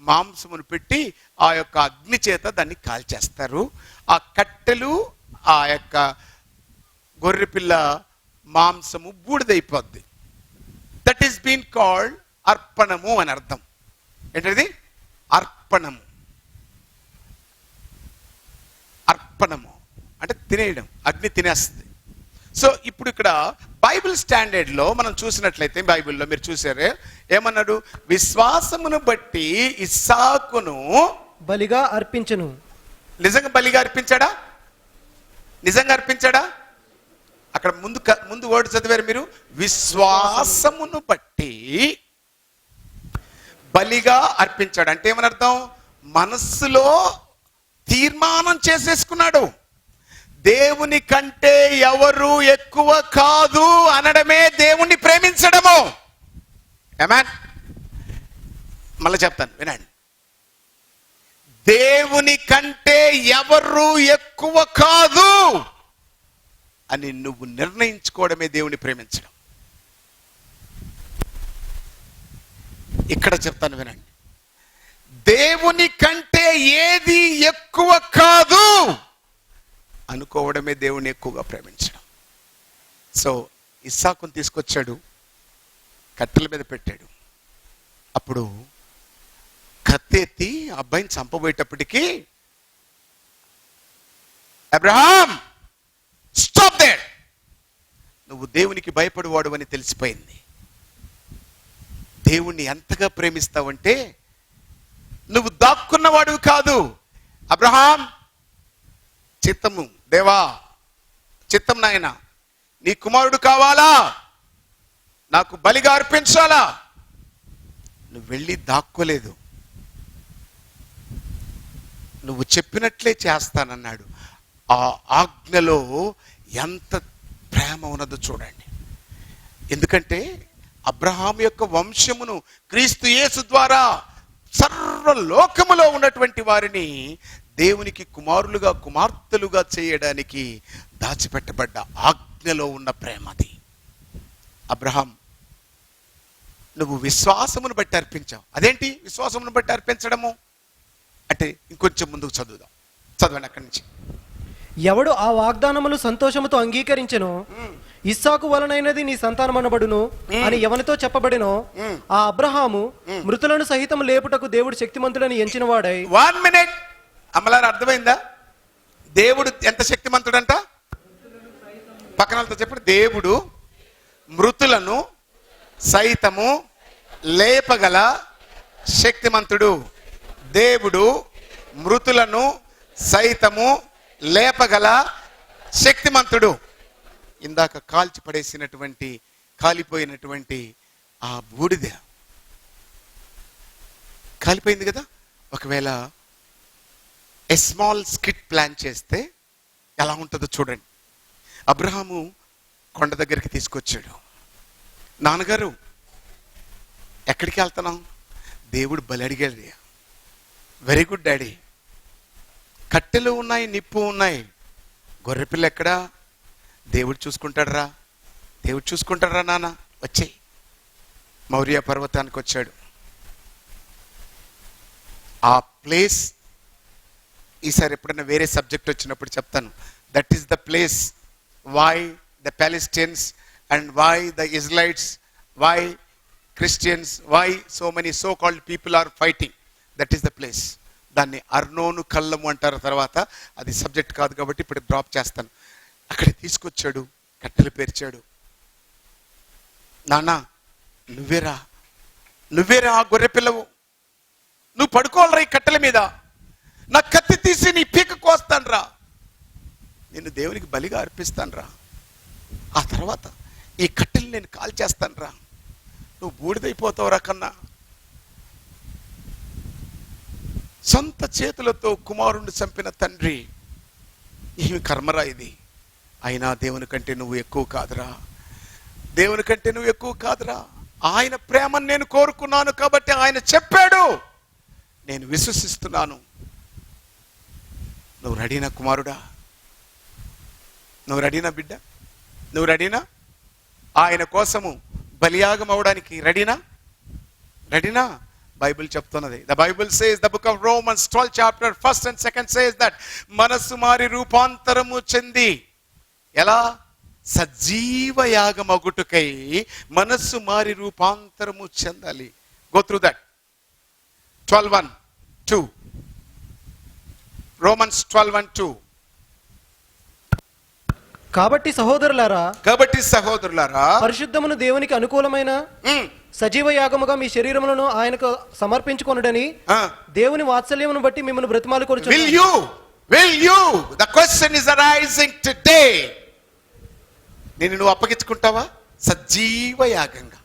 మాంసమును పెట్టి ఆ యొక్క అగ్ని చేత దాన్ని కాల్చేస్తారు. ఆ కట్టెలు, ఆ యొక్క గొర్రెపిల్ల మాంసము బూడిదైపోద్ది. దట్ ఈస్ బీన్ కాల్డ్ అర్పణము అని అర్థం. ఏంటది? అర్పణము. అర్పణము అంటే తినేయడం, అగ్ని తినేస్తుంది. సో ఇప్పుడు ఇక్కడ బైబిల్ స్టాండర్డ్ లో మనం చూసినట్లయితే, బైబిల్లో మీరు చూసారే ఏమన్నాడు? విశ్వాసమును బట్టి ఇస్సాకును బలిగా అర్పించెను. నిజంగా బలిగా అర్పించాడా? నిజంగా అర్పించాడా? అక్కడ ముందు వర్డ్ చదివారు మీరు. విశ్వాసమును బట్టి బలిగా అర్పించాడు అంటే ఏమని అర్థం? మనస్సులో తీర్మానం చేసేసుకున్నాడు. దేవుని కంటే ఎవరు ఎక్కువ కాదు అనడమే దేవుణ్ణి ప్రేమించడము. ఆమేన్. మళ్ళీ చెప్తాను వినండి. దేవుని కంటే ఎవరు ఎక్కువ కాదు అని నువ్వు నిర్ణయించుకోవడమే దేవుని ప్రేమించడం. ఇక్కడ చెప్తాను వినండి. దేవుని కంటే ఏది ఎక్కువ కాదు అనుకోవడమే దేవుణ్ణి ఎక్కువగా ప్రేమించడం. సో ఇస్సాకుని తీసుకొచ్చాడు, కట్టెల మీద పెట్టాడు. అప్పుడు కత్తెత్తి అబ్బాయిని చంపబోయేటప్పటికీ, అబ్రహాం స్టాప్ దేర్, నువ్వు దేవునికి భయపడేవాడు అని తెలిసిపోయింది. దేవుణ్ణి ఎంతగా ప్రేమిస్తావంటే నువ్వు దాక్కున్నవాడు కాదు. అబ్రహాం, చిత్తము దేవా, చిత్తం నాయన, నీ కుమారుడు కావాలా, నాకు బలిగా అర్పించాలా? నువ్వు వెళ్ళి దాక్కోలేదు, నువ్వు చెప్పినట్లే చేస్తానన్నాడు. ఆ ఆజ్ఞలో ఎంత ప్రేమ ఉన్నదో చూడండి. ఎందుకంటే అబ్రహాం యొక్క వంశమును క్రీస్తు యేసు ద్వారా సర్వలోకములో ఉన్నటువంటి వారిని దేవునికి కుమారులుగా కుమార్తెలుగా చేయడానికి దాచిపెట్టబడ్డ ఆజ్ఞలో ఉన్న ప్రేమది. అబ్రహాం, నువ్వు విశ్వాసమును బట్టి అర్పించావు. అదేంటి విశ్వాసమును బట్టి అర్పించడము అంటే? ఇంకొంచెం ముందుకు చదవండి అక్కడి నుంచి. ఎవడు ఆ వాగ్దానములు సంతోషముతో అంగీకరించెనో, ఇస్సాకు వలనైనది నీ సంతానమనబడును అని ఎవనితో చెప్పబడినో, ఆ అబ్రహాము మృతులను సహితం లేపుటకు దేవుడు శక్తిమంతుడని ఎంచిన వాడై. 1 minute అమలారు, అర్థమైందా? దేవుడు ఎంత శక్తిమంతుడంట? పక్కనతో చెప్పండి. దేవుడు మృతులను సైతము లేపగల శక్తిమంతుడు. దేవుడు మృతులను సైతము లేపగల శక్తిమంతుడు. ఇందాక కాల్చి పడేసినటువంటి, కాలిపోయినటువంటి ఆ బూడిద కాలిపోయింది కదా. ఒకవేళ ఏ స్మాల్ స్కిట్ ప్లాన్ చేస్తే ఎలా ఉంటుందో చూడండి. అబ్రహాము కొండ దగ్గరికి తీసుకొచ్చాడు. నాన్నగారు, ఎక్కడికి వెళ్తున్నాం? దేవుడు బలి అడిగాడు. Very good daddy. కట్టెలు ఉన్నాయి, నిప్పు ఉన్నాయి, గొర్రెపిల్ల ఎక్కడా? దేవుడు చూసుకుంటాడరా, దేవుడు చూసుకుంటాడరా నాన్న, వచ్చేయి. మౌర్య పర్వతానికి వచ్చాడు. ఆ ప్లేస్ ఈసారి ఎప్పుడైనా వేరే సబ్జెక్ట్ వచ్చినప్పుడు చెప్తాను. That is the place why the Palestines and why the Israelites, why Christians, why so many so called people are fighting. That is the place. దాన్ని అర్నోను కళ్ళము అంటారు. తర్వాత అది సబ్జెక్ట్ కాదు కాబట్టి ఇప్పుడు డ్రాప్ చేస్తాను. అక్కడ తీసుకొచ్చాడు, కట్టెలు పేర్చాడు. నాన్న, నువ్వేరా ఆ గొర్రె పిల్లవు, నువ్వు పడుకోవాలరా ఈ కట్టెల మీద, నా కత్తి తీసి నీ పీక కోస్తానురా, నిన్ను దేవునికి బలిగా అర్పిస్తానురా, ఆ తర్వాత ఈ కట్టెలు నేను కాల్చేస్తానురా, నువ్వు బూడిదైపోతావురా కన్నా. సొంత చేతులతో కుమారుణ్ణి చంపిన తండ్రి, ఏమి కర్మరా ఇది? అయినా దేవుని కంటే నువ్వు ఎక్కువ కాదురా, దేవుని కంటే నువ్వు ఎక్కువ కాదురా. ఆయన ప్రేమను నేను కోరుకున్నాను కాబట్టి ఆయన చెప్పాడు, నేను విశ్వసిస్తున్నాను. నువ్వు రెడీనా కుమారుడా? నువ్వు రెడీనా బిడ్డ? నువ్వు రెడీనా? ఆయన కోసము బలియాగం అవడానికి రెడీనా? రెడీనా? బైబిల్ చెప్తున్నది. The Bible says, the book of Romans 12 chapter 1 and 2 says that మనస్సు మారి రూపాంతరము చెంది, ఎలా? సజీవ యాగమగుటకై మనస్సు మారి రూపాంతరము చెందాలి. Go through that. 12:1-2 రోమన్స్ 12:1-2. కాబట్టి సహోదరులారా, పరిశుద్ధమును దేవునికి అనుకూలమైన సజీవ యాగముగా మీ శరీరములను ఆయనకు సమర్పించుకొనుడని దేవుని వాత్సల్యమును బట్టి మిమ్మల్ని బ్రతిమాలుకొనుచు. Will you? The question is arising today. నువ్వు అప్పగించుకుంటావా సజీవ యాగంగా?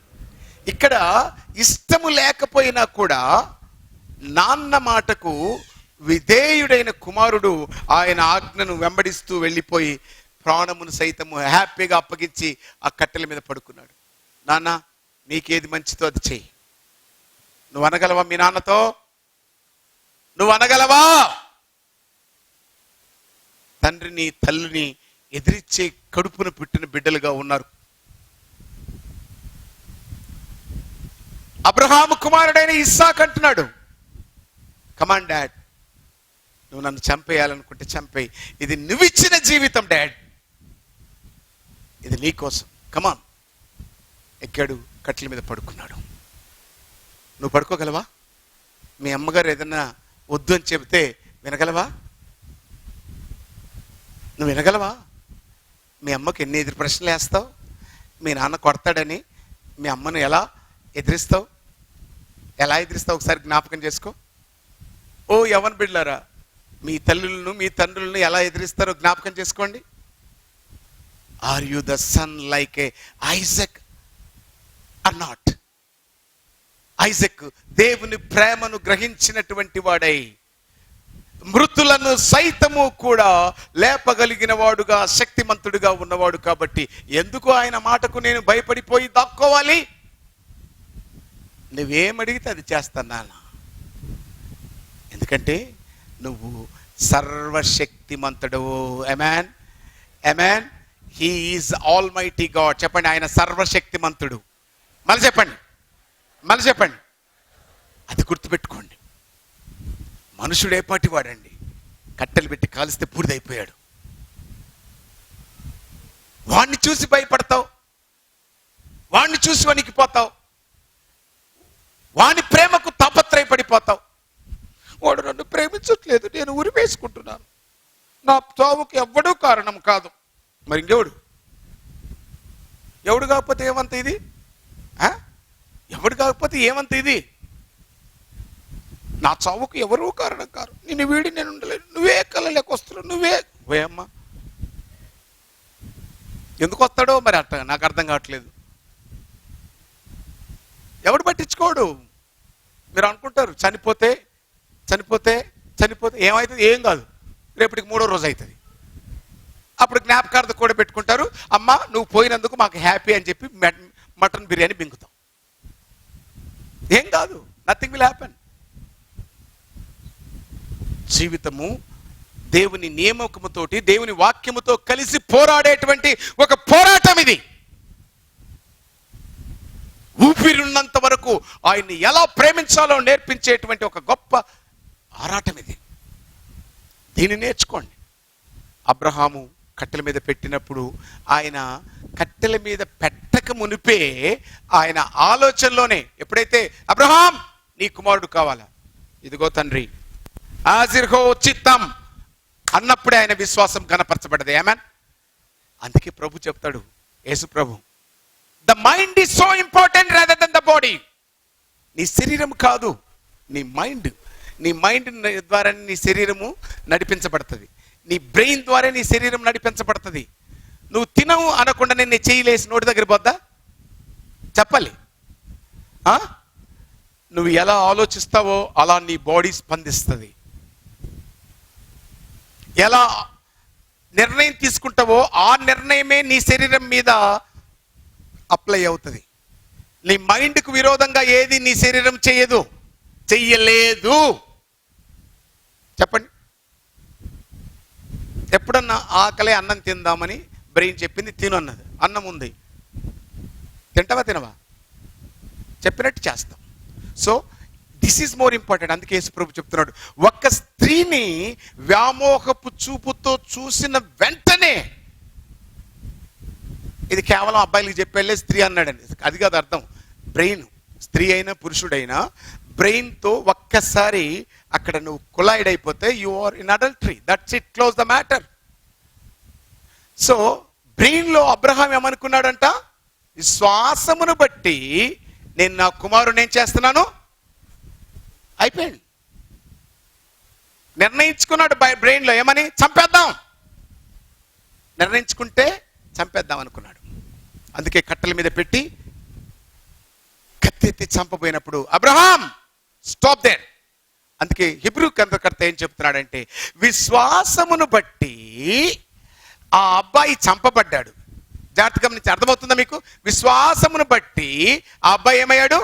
ఇక్కడ ఇష్టము లేకపోయినా కూడా నాన్న మాటకు విధేయుడైన కుమారుడు ఆయన ఆజ్ఞను వెంబడిస్తూ వెళ్ళిపోయి ప్రాణమును సైతము హ్యాపీగా అప్పగించి ఆ కట్టెల మీద పడుకున్నాడు. నాన్న, నీకేది మంచితో అది చెయ్యి. నువ్వు అనగలవా మీ నాన్నతో? నువ్వు అనగలవా? తండ్రిని తల్లిని ఎదిరించే కడుపును పుట్టిన బిడ్డలుగా ఉన్నారు. అబ్రహాము కుమారుడైన ఇస్సాకు అంటున్నాడు, కమాన్ డాడ్, నువ్వు నన్ను చంపేయాలనుకుంటే చంపేయి, ఇది నువ్విచ్చిన జీవితం డాడ్, ఇది నీ కోసం. కమాన్. ఎక్కాడు, కట్టెల మీద పడుకున్నాడు. నువ్వు పడుకోగలవా? మీ అమ్మగారు ఏదన్నా వద్దు అని చెబితే వినగలవా? నువ్వు వినగలవా? మీ అమ్మకి ఎన్ని ఎదురు ప్రశ్నలు వేస్తావు? మీ నాన్న కొడతాడని మీ అమ్మను ఎలా ఎదిరిస్తావు? ఎలా ఎదిరిస్తావు? ఒకసారి జ్ఞాపకం చేసుకో. ఓ యవ్వన బిడ్డలారా, మీ తల్లులను మీ తండ్రులను ఎలా ఎదిరిస్తారో జ్ఞాపకం చేసుకోండి. Are you the son like a Isaac or not? Isaac దేవుని ప్రేమను గ్రహించినటువంటి వాడై మృతులను సైతము కూడా లేపగలిగిన వాడుగా, శక్తిమంతుడిగా ఉన్నవాడు. కాబట్టి ఎందుకు ఆయన మాటకు నేను భయపడిపోయి దాక్కోవాలి? నువ్వేమడిగితే అది చేస్తాను నాన్న. ఎందుకంటే నువ్వు సర్వశక్తిమంతుడు. Amen, amen. He is all mighty God. చెప్పండి, ఆయన సర్వశక్తిమంతుడు. మళ్ళీ చెప్పండి, మళ్ళీ చెప్పండి. అది గుర్తుపెట్టుకోండి. మనుషుడు ఏపాటి వాడండి? కట్టెలు పెట్టి కాలిస్తే బూడిదైపోయాడు. వాణ్ణి చూసి భయపడతావు, వాణ్ణి చూసి వణికిపోతావు, వాని ప్రేమకు తాపత్రయపడిపోతావు. వాడు నన్ను ప్రేమించట్లేదు, నేను ఉరివేసుకుంటున్నాను, నా చావుకు ఎవ్వడూ కారణం కాదు. మరి ఇంకెవడు? ఎవడు కాకపోతే ఏమంత ఇది? ఎవడు కాకపోతే ఏమంత ఇది? నా చావుకు ఎవరూ కారణం కారు, నిన్ను వీడి నేను ఉండలేను, నువ్వే కళ్ళలేకొస్తున్నావు, నువ్వే అమ్మా. ఎందుకు వస్తాడో మరి అట్ట నాకు అర్థం కావట్లేదు. ఎవడు పట్టించుకోడు. మీరు అనుకుంటారు చనిపోతే చనిపోతే చనిపోతే ఏమవుతుంది? ఏం కాదు, రేపటికి 3వ రోజు అవుతుంది. అప్పుడు జ్ఞాపకార్థం కూడా పెట్టుకుంటారు. అమ్మ నువ్వు పోయినందుకు మాకు హ్యాపీ అని చెప్పి మటన్ బిర్యానీ బింగుతాం. ఏం కాదు, నథింగ్ విల్ హ్యాపెన్. జీవితము దేవుని నియామకముతోటి, దేవుని వాక్యముతో కలిసి పోరాడేటువంటి ఒక పోరాటం ఇది. ఊపిరిన్నంత వరకు ఆయన్ని ఎలా ప్రేమించాలో నేర్పించేటువంటి ఒక గొప్ప ఆరాటం ఇది. దీన్ని నేర్చుకోండి. అబ్రహాము కట్టెల మీద పెట్టినప్పుడు ఆయన కట్టెల మీద పెట్టక మునిపే ఆయన ఆలోచనలోనే ఎప్పుడైతే అబ్రహాం నీ కుమారుడు కావాలా, ఇదిగో తండ్రి ఆజిర్హో చిత్తం అన్నప్పుడే ఆయన విశ్వాసం కనపరచబడ్డది. ఆమేన్. అందుకే ప్రభు చెప్తాడు, యేసు ప్రభు, the mind is so important rather than the body. నీ శరీరం కాదు, నీ మైండ్. నీ మైండ్ ద్వారా నీ శరీరము నడిపించబడుతుంది, నీ బ్రెయిన్ ద్వారా నీ శరీరం నడిపించబడుతుంది. నువ్వు తినవు అనకుండా నేను చేయలేసి నోటి దగ్గర పోద్దా? చెప్పాలి. నువ్వు ఎలా ఆలోచిస్తావో అలా నీ బాడీ స్పందిస్తుంది. ఎలా నిర్ణయం తీసుకుంటావో ఆ నిర్ణయమే నీ శరీరం మీద అప్లై అవుతుంది. నీ మైండ్కు విరోధంగా ఏది నీ శరీరం చెయ్యలేదు. చెప్పండి. ఎప్పుడన్నా ఆకలే అన్నం తిందామని బ్రెయిన్ చెప్పింది, తిను అన్నది. అన్నం ఉంది, తింటావా తినవా? చెప్పినట్టు చేస్తాం. So this is more important. అందుకే యేసు ప్రభు చెప్తున్నాడు, ఒక్క స్త్రీని వ్యామోహపు చూపుతో చూసిన వెంటనే, ఇది కేవలం అబ్బాయిలకి చెప్పేళ్ళే స్త్రీ అన్నాడండి, అది కాదు అర్థం. బ్రెయిన్, స్త్రీ అయినా పురుషుడైనా బ్రెయిన్తో ఒక్కసారి అక్కడ నువ్వు కొలైడ్ అయిపోతే you are in adultery. That's it, close the matter. So బ్రెయిన్లో అబ్రహాం ఏమనుకున్నాడంట? విశ్వాసమును బట్టి నేను నా కుమారుని ఏం చేస్తున్నాను, అయిపోయింది. నిర్ణయించుకున్నాడు బ్రెయిన్లో, ఏమని? చంపేద్దాం. నిర్ణయించుకుంటే చంపేద్దాం అనుకున్నాడు. అందుకే కట్టెల మీద పెట్టి కత్తెత్తి చంపబోయినప్పుడు అబ్రహాం స్టాప్ దేర్. అందుకే హిబ్రూ గ్రంథకర్త ఏం చెప్తున్నాడంటే, విశ్వాసమును బట్టి ఆ అబ్బాయి చంపబడ్డాడు. జాగ్రత్తగా నుంచి అర్థమవుతుందా మీకు? విశ్వాసమును బట్టి ఆ అబ్బాయి ఏమయ్యాడు?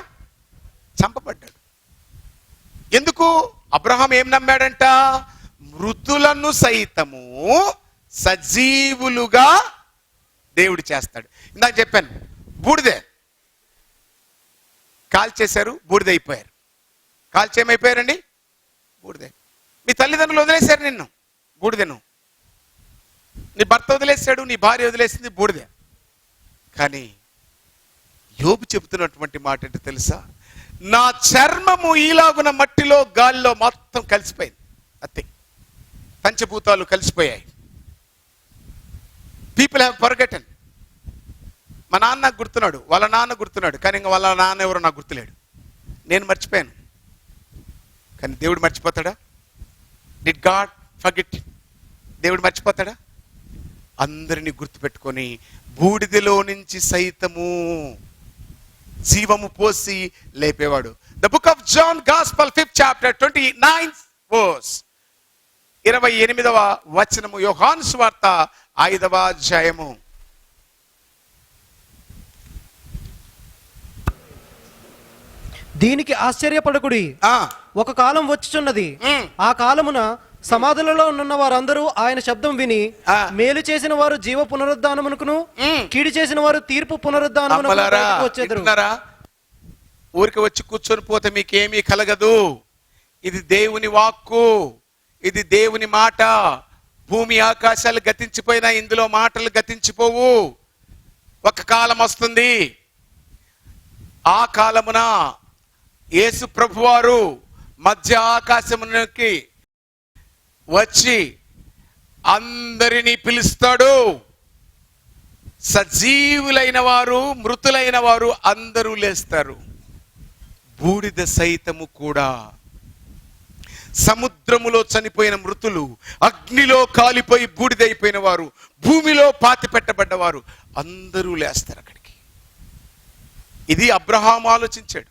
చంపబడ్డాడు. ఎందుకు? అబ్రహాం ఏం నమ్మాడంట? మృతులను సైతము సజీవులుగా దేవుడు చేస్తాడు. ఇందాక చెప్పాను, బూడిదే కాల్చేశారు, బూడిదైపోయారు. కాల్చేమైపోయారండి? బూడిదే. మీ తల్లిదండ్రులు వదిలేశారు నిన్ను, బూడిదెను. నీ భర్త వదిలేశాడు, నీ భార్య వదిలేసింది, బూడిదే. కానీ యోబు చెబుతున్నటువంటి మాట ఏంటి తెలుసా? నా చర్మము ఈలాగున మట్టిలో గాలిలో మొత్తం కలిసిపోయింది. అంతే, పంచభూతాలు కలిసిపోయాయి. People have forgotten. మా నాన్న నాకు గుర్తున్నాడు, వాళ్ళ నాన్న గుర్తున్నాడు, కానీ ఇంకా వాళ్ళ నాన్న ఎవరో నాకు గుర్తులేడు. నేను మర్చిపోయాను, కానీ దేవుడు మర్చిపోతాడా? Did God forget? దేవుడు మర్చిపోతాడా? అందరినీ గుర్తుపెట్టుకొని బూడిదలో నుంచి సైతము జీవము పోసి లేపేవాడు. The book of John gospel 5th chapter 29th verse 28వ వచనము, యోహాను సువార్త 5వ అధ్యాయము. దీనికి ఆశ్చర్యపడకుడి, ఒక కాలం వచ్చుచున్నది, ఆ కాలమున సమాధులలో ఉన్న వారందరూ ఆయన శబ్దం విని మేలు చేసిన వారు జీవ పునరుద్ధానమునకును, కీడు చేసిన వారు తీర్పు పునరుద్ధానమునకు వచ్చేదరు. ఊరికి వచ్చి కూర్చొని పోతే మీకేమీ కలగదు. ఇది దేవుని వాక్కు, ఇది దేవుని మాట. భూమి ఆకాశాలు గతించిపోయినా ఇందులో మాటలు గతించిపోవు. ఒక కాలం వస్తుంది, ఆ కాలమున యేసు ప్రభువారు మధ్య ఆకాశమునకి వచ్చి అందరినీ పిలుస్తాడు. సజీవులైన వారు, మృతులైన వారు అందరూ లేస్తారు. బూడిద సైతము కూడా, సముద్రములో చనిపోయిన మృతులు, అగ్నిలో కాలిపోయి బూడిదైపోయిన వారు, భూమిలో పాతి పెట్టబడ్డవారు అందరూ లేస్తారు అక్కడికి. ఇది అబ్రహాము ఆలోచించాడు.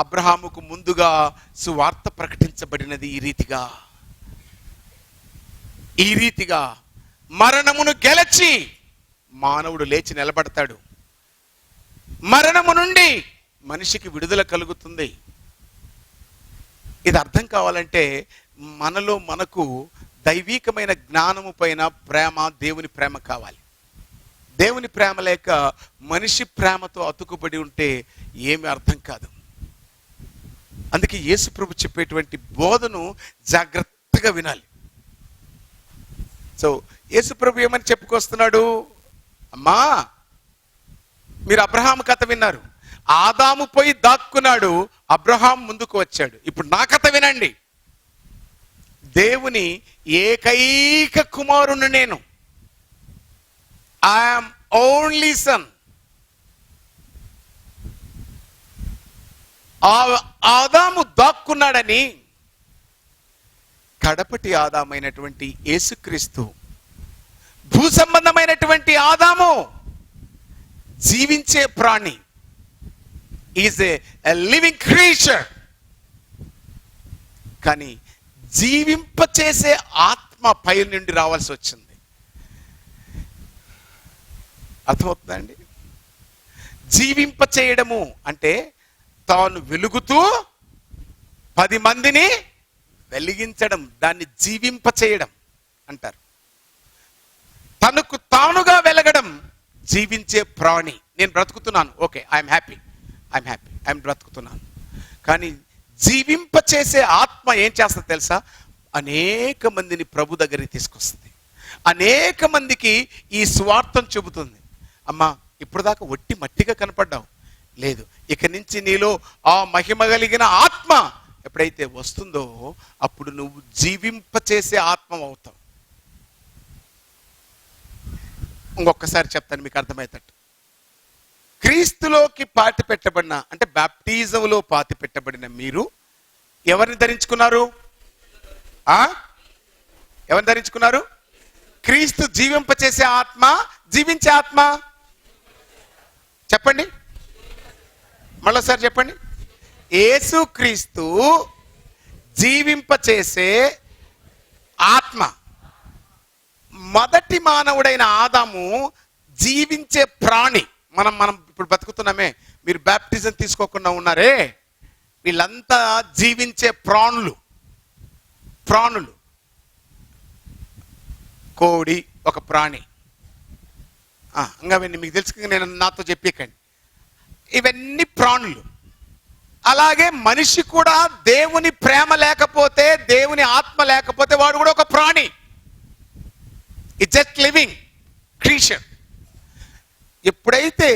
అబ్రహాముకు ముందుగా సువార్త ప్రకటించబడినది ఈ రీతిగా మరణమును గెలచి మానవుడు లేచి నిలబడతాడు. మరణము నుండి మనిషికి విడుదల కలుగుతుంది. ఇది అర్థం కావాలంటే మనకు దైవీకమైన జ్ఞానము పైన ప్రేమ, దేవుని ప్రేమ కావాలి. దేవుని ప్రేమ లేక మనిషి ప్రేమతో అతుకుబడి ఉంటే ఏమి అర్థం కాదు. అందుకే యేసు ప్రభు చెప్పేటువంటి బోధను జాగ్రత్తగా వినాలి. సో యేసు ప్రభు ఏమని చెప్పుకొస్తున్నాడు? అమ్మా, మీరు అబ్రహాము కథ విన్నారు. ఆదాము పోయి దాక్కున్నాడు, అబ్రహాం ముందుకు వచ్చాడు. ఇప్పుడు నా కథ వినండి. దేవుని ఏకైక కుమారుని నేను, ఐఎమ్ ఓన్లీ సన్. ఆదాము దాక్కున్నాడని కడపటి ఆదామైనటువంటి యేసుక్రీస్తు, భూ సంబంధమైనటువంటి ఆదాము జీవించే ప్రాణి, ఈజ్ ఏ లివింగ్ క్రీచర్. కానీ జీవింపచేసే ఆత్మ పై నుండి రావాల్సి వచ్చింది. అర్థమవుతుందండి? జీవింప చేయడము అంటే తాను వెలుగుతూ 10 మందిని వెలిగించడం, దాన్ని జీవింప చేయడం అంటారు. తనకు తానుగా వెలగడం జీవించే ప్రాణి. నేను బ్రతుకుతున్నాను, ఓకే, ఐఎమ్ హ్యాపీ, ఐఎమ్ బ్రతుకుతున్నాను. కానీ జీవింప చేసే ఆత్మ ఏం చేస్తుంది తెలుసా? అనేక మందిని ప్రభు దగ్గరికి తీసుకొస్తుంది. అనేక మందికి ఈ స్వార్థం చెబుతుంది. అమ్మా, ఇప్పుడు దాకా ఒట్టి మట్టిగా కనపడ్డావు, లేదు, ఇక నుంచి నీలో ఆ మహిమ కలిగిన ఆత్మ ఎప్పుడైతే వస్తుందో అప్పుడు నువ్వు జీవింపచేసే ఆత్మ అవుతావు. ఇంకొకసారి చెప్తాను మీకు అర్థమవుతాడు. క్రీస్తులోకి పాతి పెట్టబడిన, అంటే బాప్టిజంలో పాతి పెట్టబడిన మీరు ఎవరిని ధరించుకున్నారు? ఎవరిని ధరించుకున్నారు? క్రీస్తు జీవింపచేసే ఆత్మ, జీవించే ఆత్మ. చెప్పండి, మళ్ళొకసారి చెప్పండి. యేసుక్రీస్తు జీవింపచేసే ఆత్మ. మొదటి మానవుడైన ఆదాము జీవించే ప్రాణి. మనం ఇప్పుడు బతుకుతున్నామే, మీరు బాప్టిజం తీసుకోకుండా ఉన్నారే, వీళ్ళంతా జీవించే ప్రాణులు. కోడి ఒక ప్రాణి. ఇంకా మీకు తెలుసు, నేను నాతో చెప్పకండి, ఇవన్నీ ప్రాణులు. అలాగే మనిషి కూడా దేవుని ప్రేమ లేకపోతే, దేవుని ఆత్మ లేకపోతే వాడు కూడా ఒక ప్రాణి. It's just living creature. ఎప్పుడైతే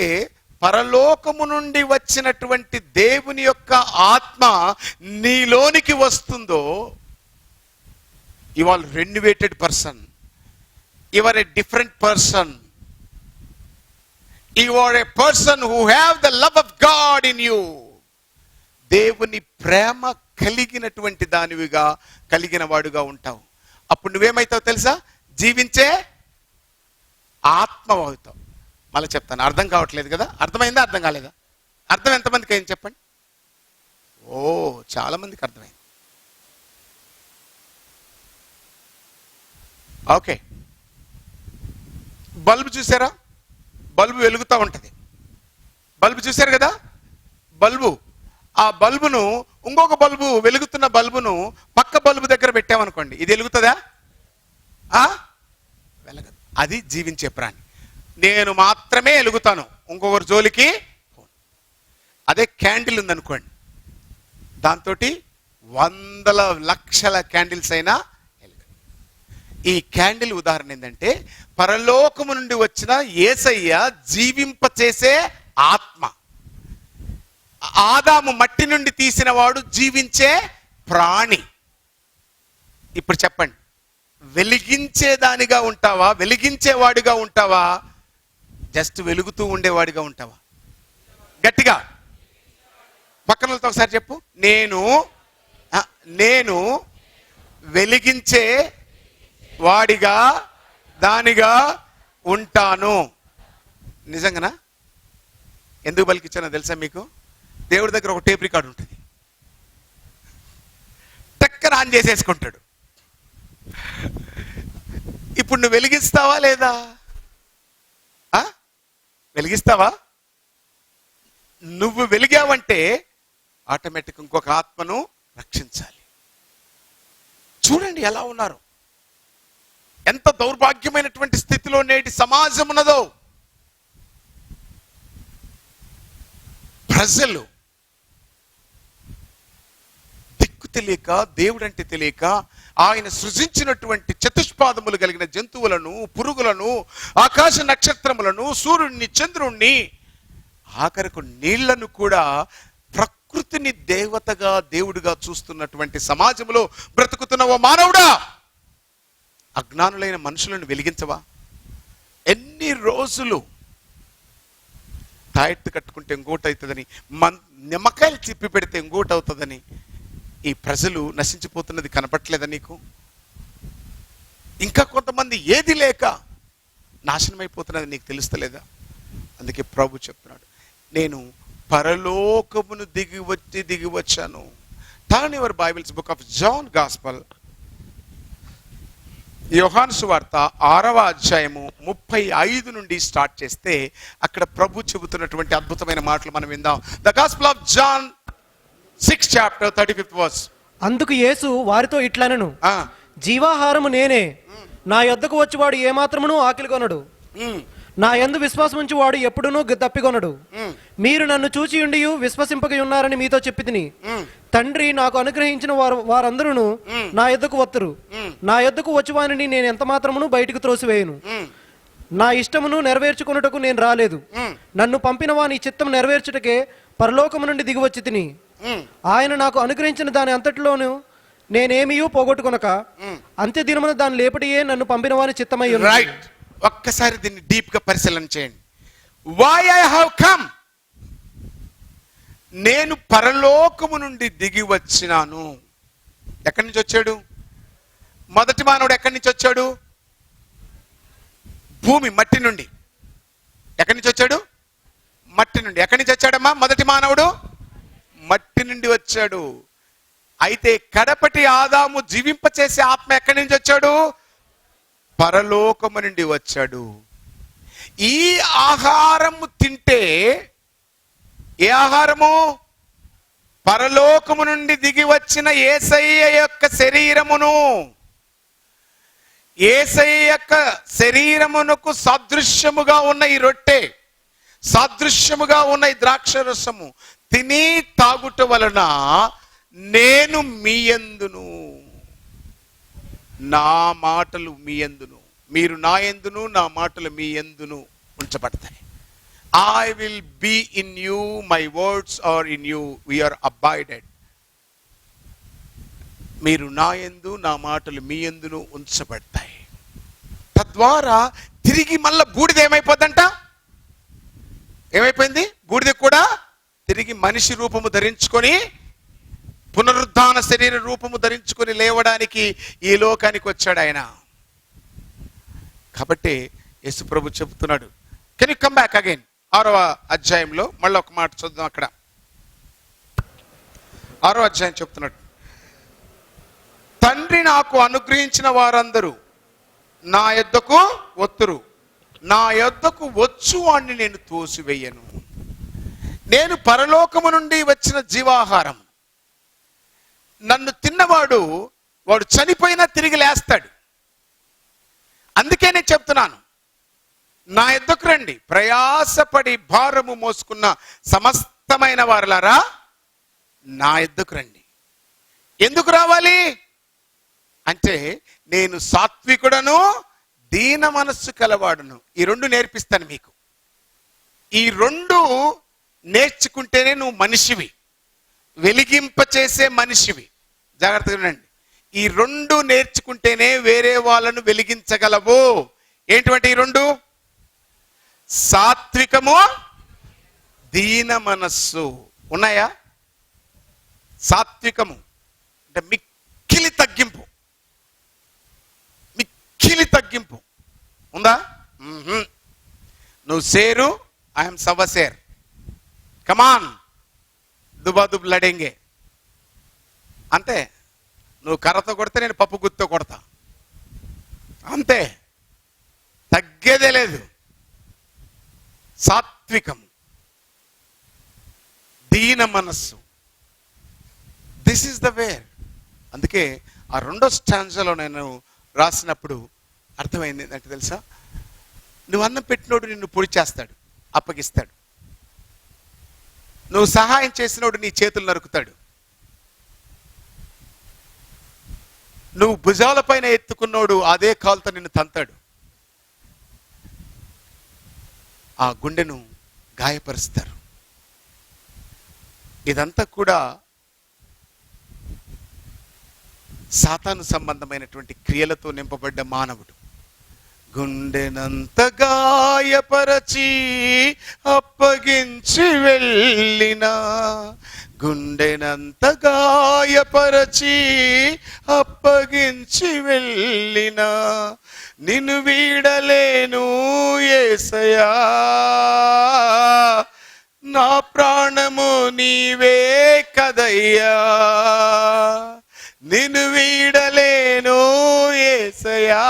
పరలోకము నుండి వచ్చినటువంటి దేవుని యొక్క ఆత్మ నీలోనికి వస్తుందో, you are renovated person, you are a different person, you are a person who have the love of God in you. దేవుని ప్రేమ కలిగినటువంటి దానివిగా, కలిగిన వాడుగా ఉంటావు. అప్పుడు నువ్వేమైతావు తెలుసా? జీవించే ఆత్మ అవుతావు. మళ్ళీ చెప్తాను, అర్థం కావట్లేదు కదా? అర్థమైందా? అర్థం కాలేదా? అర్థం ఎంతమందికి అయింది చెప్పండి? ఓ, చాలా మందికి అర్థమైంది. ఓకే, బల్బు చూసారా? బల్బు వెలుగుతూ ఉంటుంది. బల్బు చూసారు కదా? బల్బు, ఆ బల్బును, ఇంకొక బల్బు, వెలుగుతున్న బల్బును పక్క బల్బు దగ్గర పెట్టామనుకోండి, ఇది వెలుగుతుందా? వెలగదు. అది జీవించే ప్రాణి. నేను మాత్రమే వెలుగుతాను, ఇంకొకరి జోలికి. అదే క్యాండిల్ ఉందనుకోండి, దాంతో వందల లక్షల క్యాండిల్స్ అయినా వెలుగు. ఈ క్యాండిల్ ఉదాహరణ ఏంటంటే, పరలోకము నుండి వచ్చిన యేసయ్య జీవింపచేసే ఆత్మ. ఆదాము మట్టి నుండి తీసిన వాడు జీవించే ప్రాణి. ఇప్పుడు చెప్పండి, వెలిగించేదానిగా ఉంటావా? వెలిగించేవాడిగా ఉంటావా? జస్ట్ వెలుగుతూ ఉండేవాడిగా ఉంటావా? గట్టిగా పక్కనతో ఒకసారి చెప్పు. నేను వెలిగించే వాడిగా, దానిగా ఉంటాను. నిజంగానా? ఎందుకు పలికిచ్చానో తెలుసా మీకు? దేవుడి దగ్గర ఒక టేప్ రికార్డు ఉంటుంది, టక్కన ఆన్ చేసేసుకుంటాడు. ఇప్పుడు నువ్వు వెలిగిస్తావా లేదా? వెలిగిస్తావా? నువ్వు వెలిగావంటే ఆటోమేటిక్ ఇంకొక ఆత్మను రక్షించాలి. చూడండి ఎలా ఉన్నారు, ఎంత దౌర్భాగ్యమైనటువంటి స్థితిలో నేటి సమాజం ఉన్నదో. ప్రజలు దిక్కు తెలియక, దేవుడంటే తెలియక, ఆయన సృజించినటువంటి చతుష్పాదములు కలిగిన జంతువులను, పురుగులను, ఆకాశ నక్షత్రములను, సూర్యుడిని, చంద్రుణ్ణి, ఆఖరకు నీళ్లను కూడా ప్రకృతిని దేవతగా, దేవుడిగా చూస్తున్నటువంటి సమాజంలో బ్రతుకుతున్న ఓ మానవుడా, అజ్ఞానులైన మనుషులను వెలిగించవా? ఎన్ని రోజులు తాయెత్తు కట్టుకుంటే ఇంకోటి అవుతుందని, నిమ్మకాయలు చిప్పి పెడితే ఇంకోటి అవుతుందని ఈ ప్రజలు నశించిపోతున్నది కనపట్లేదా నీకు? ఇంకా కొంతమంది ఏది లేక నాశనమైపోతున్నది నీకు తెలుస్తలేదా? అందుకే ప్రభు చెప్తున్నాడు, నేను పరలోకమును దిగి వచ్చాను. Turn your Bibles, book of John gospel, యోహాను సువార్త 6వ అధ్యాయము 35 నుండి స్టార్ట్ చేస్తే అక్కడ ప్రభు చెబుతున్నటువంటి అద్భుతమైన మాటలు మనం విందాం. The gospel of John 6th chapter 35th verse. అందుకు యేసు వారితో ఇట్లనెను, జీవాహారము నేనే, నా యొద్దకు వచ్చేవాడు ఏమాత్రమును ఆకలి కొనడు, నా యందు విశ్వాసం ఉంచి వాడు ఎప్పుడునూ తప్పికొనడు. మీరు నన్ను చూచి ఉండియు విశ్వసింపక ఉన్నారని మీతో చెప్పి తిని, తండ్రి నాకు అనుగ్రహించిన వారందరూ నా యొద్దకు వత్తురు. నా యొద్దకు వచ్చేవానిని నేను ఎంత మాత్రమును బయటకు త్రోసివేయను. నా ఇష్టమును నెరవేర్చుకున్నటకు నేను రాలేదు, నన్ను పంపిన వాని చిత్తం నెరవేర్చుటకే పరలోకము నుండి దిగివచ్చి తిని. ఆయన నాకు అనుగ్రహించిన దాని అంతటిలోనూ నేనేమియూ పోగొట్టుకొనక అంత్య దినమున దాని లేపటియే నన్ను పంపిన వాని చిత్తమై ఉన్నది. రైట్, ఒక్కసారి దీన్ని డీప్ గా పరిశీలన చేయండి. వై ఐ హావ్ కమ్, నేను పరలోకము నుండి దిగి వచ్చినాను. ఎక్కడి నుంచి వచ్చాడు? మొదటి మానవుడు ఎక్కడి నుంచి వచ్చాడు? భూమి, మట్టి నుండి. ఎక్కడి నుంచి వచ్చాడు? మట్టి నుండి. ఎక్కడి నుంచి వచ్చాడమ్మా మొదటి మానవుడు? మట్టి నుండి వచ్చాడు. అయితే కడపటి ఆదాము జీవింపచేసే ఆత్మ ఎక్కడి నుంచి వచ్చాడు? పరలోకము నుండి వచ్చాడు. ఈ ఆహారము తింటే, ఏ ఆహారము? పరలోకము నుండి దిగి వచ్చిన యేసయ్య యొక్క శరీరమును, యేసయ్య యొక్క శరీరమునకు సాదృశ్యముగా ఉన్న ఈ రొట్టె, సాదృశ్యముగా ఉన్న ఈ ద్రాక్ష రసము తిని తాగుట వలన నేను మీ యందును, నా మాటలు మీ యందును. మీరు నా యందును నా మాటలు మీ యందును ఉంచబడతాయి. I will be in you, my words are in you, we are abided. మీరు నా యందు నా మాటలు మీ యందును ఉంచబడతాయి. తద్వారా తిరిగి మళ్ళా బూడిద ఏమైపోద్దంట? ఏమైపోయింది? బూడిద కూడా తిరిగి మనిషి రూపము ధరించుకొని, పునరుద్ధాన శరీర రూపము ధరించుకొని లేవడానికి ఈ లోకానికి వచ్చాడు ఆయన. కాబట్టి యేసు ప్రభు చెబుతున్నాడు, can you come back again 6వ అధ్యాయంలో మళ్ళీ ఒక మాట చూద్దాం. అక్కడ 6వ అధ్యాయం చెప్తున్నాడు, తండ్రి నాకు అనుగ్రహించిన వారందరూ నా యొద్దకు వత్తురు, నా యొద్దకు వచ్చు వాణ్ణి నేను తోసివేయను. నేను పరలోకము నుండి వచ్చిన జీవాహారం. నన్ను తిన్నవాడు వాడు చనిపోయినా తిరిగి లేస్తాడు. అందుకే నేను చెప్తున్నాను, నా యొద్దకు రండి ప్రయాసపడి భారము మోసుకున్న సమస్తమైన వారలారా, నా యొద్దకు రండి. ఎందుకు రావాలి అంటే, నేను సాత్వికుడను దీన మనస్సు కలవాడును. ఈ రెండు నేర్పిస్తాను మీకు. ఈ రెండు నేర్చుకుంటేనే నువ్వు మనిషివి, వెలిగింపచేసే మనిషివి. జాగ్రత్తగా వినండి. ఈ రెండు నేర్చుకుంటేనే వేరే వాళ్ళను వెలిగించగలవు. ఏంటువంటి ఈ రెండు? సాత్వికము, దీన మనస్సు. ఉన్నాయా? సాత్వికము అంటే మిక్కిలి తగ్గింపు, మిక్కిలి తగ్గింపు ఉందా? నువ్వు సేరు, ఐఎమ్ సవసేర్, కమాన్ దుబాదుబ్ లడెంగే అంతే. నువ్వు కర్రతో కొడితే నేను పప్పు గుత్తో కొడతా, అంతే, తగ్గేదే లేదు. సాత్వికం, దీన మనస్సు, దిస్ ఈస్ ద వే. అందుకే ఆ 2వ స్టాంజాలో నేను రాసినప్పుడు అర్థమైంది ఏంటంటే తెలుసా, నువ్వు అన్నం పెట్టినోడు నిన్ను పొడి చేస్తాడు, అప్పగిస్తాడు. నువ్వు సహాయం చేసినోడు నీ చేతులు నరుకుతాడు. నువ్వు భుజాలపైన ఎత్తుకున్నోడు అదే కాలుతో నిన్ను తంతాడు, ఆ గుండెను గాయపరుస్తారు. ఇదంతా కూడా సాతాను సంబంధమైనటువంటి క్రియలతో నింపబడ్డ మానవుడు. గుండెనంత గాయపరచి అప్పగించి వెళ్ళిన, గుండెనంత గాయపరచి అప్పగించి వెళ్ళిన, నిన్ను వీడలేను యేసయ్యా, నా ప్రాణము నీవే కదయ్యా, నిన్ను వీడలేను యేసయ్యా,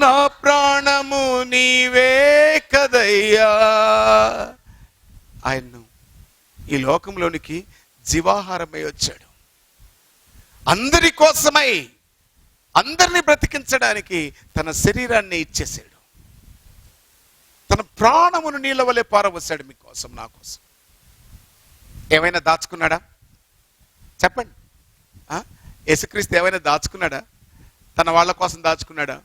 నా ప్రాణము నీవే కదయ్యా. ఆయన్ను ఈ లోకంలోనికి జీవాహారమై వచ్చాడు. అందరి కోసమై, అందరినీ బ్రతికించడానికి తన శరీరాన్ని ఇచ్చేసాడు. తన ప్రాణమును నీళ్ళ వలె పారవస్తాడు మీకోసం, నా కోసం. ఏమైనా దాచుకున్నాడా? చెప్పండి. యేసుక్రీస్తు ఏమైనా దాచుకున్నాడా? తన వాళ్ళ కోసం దాచుకున్నాడా?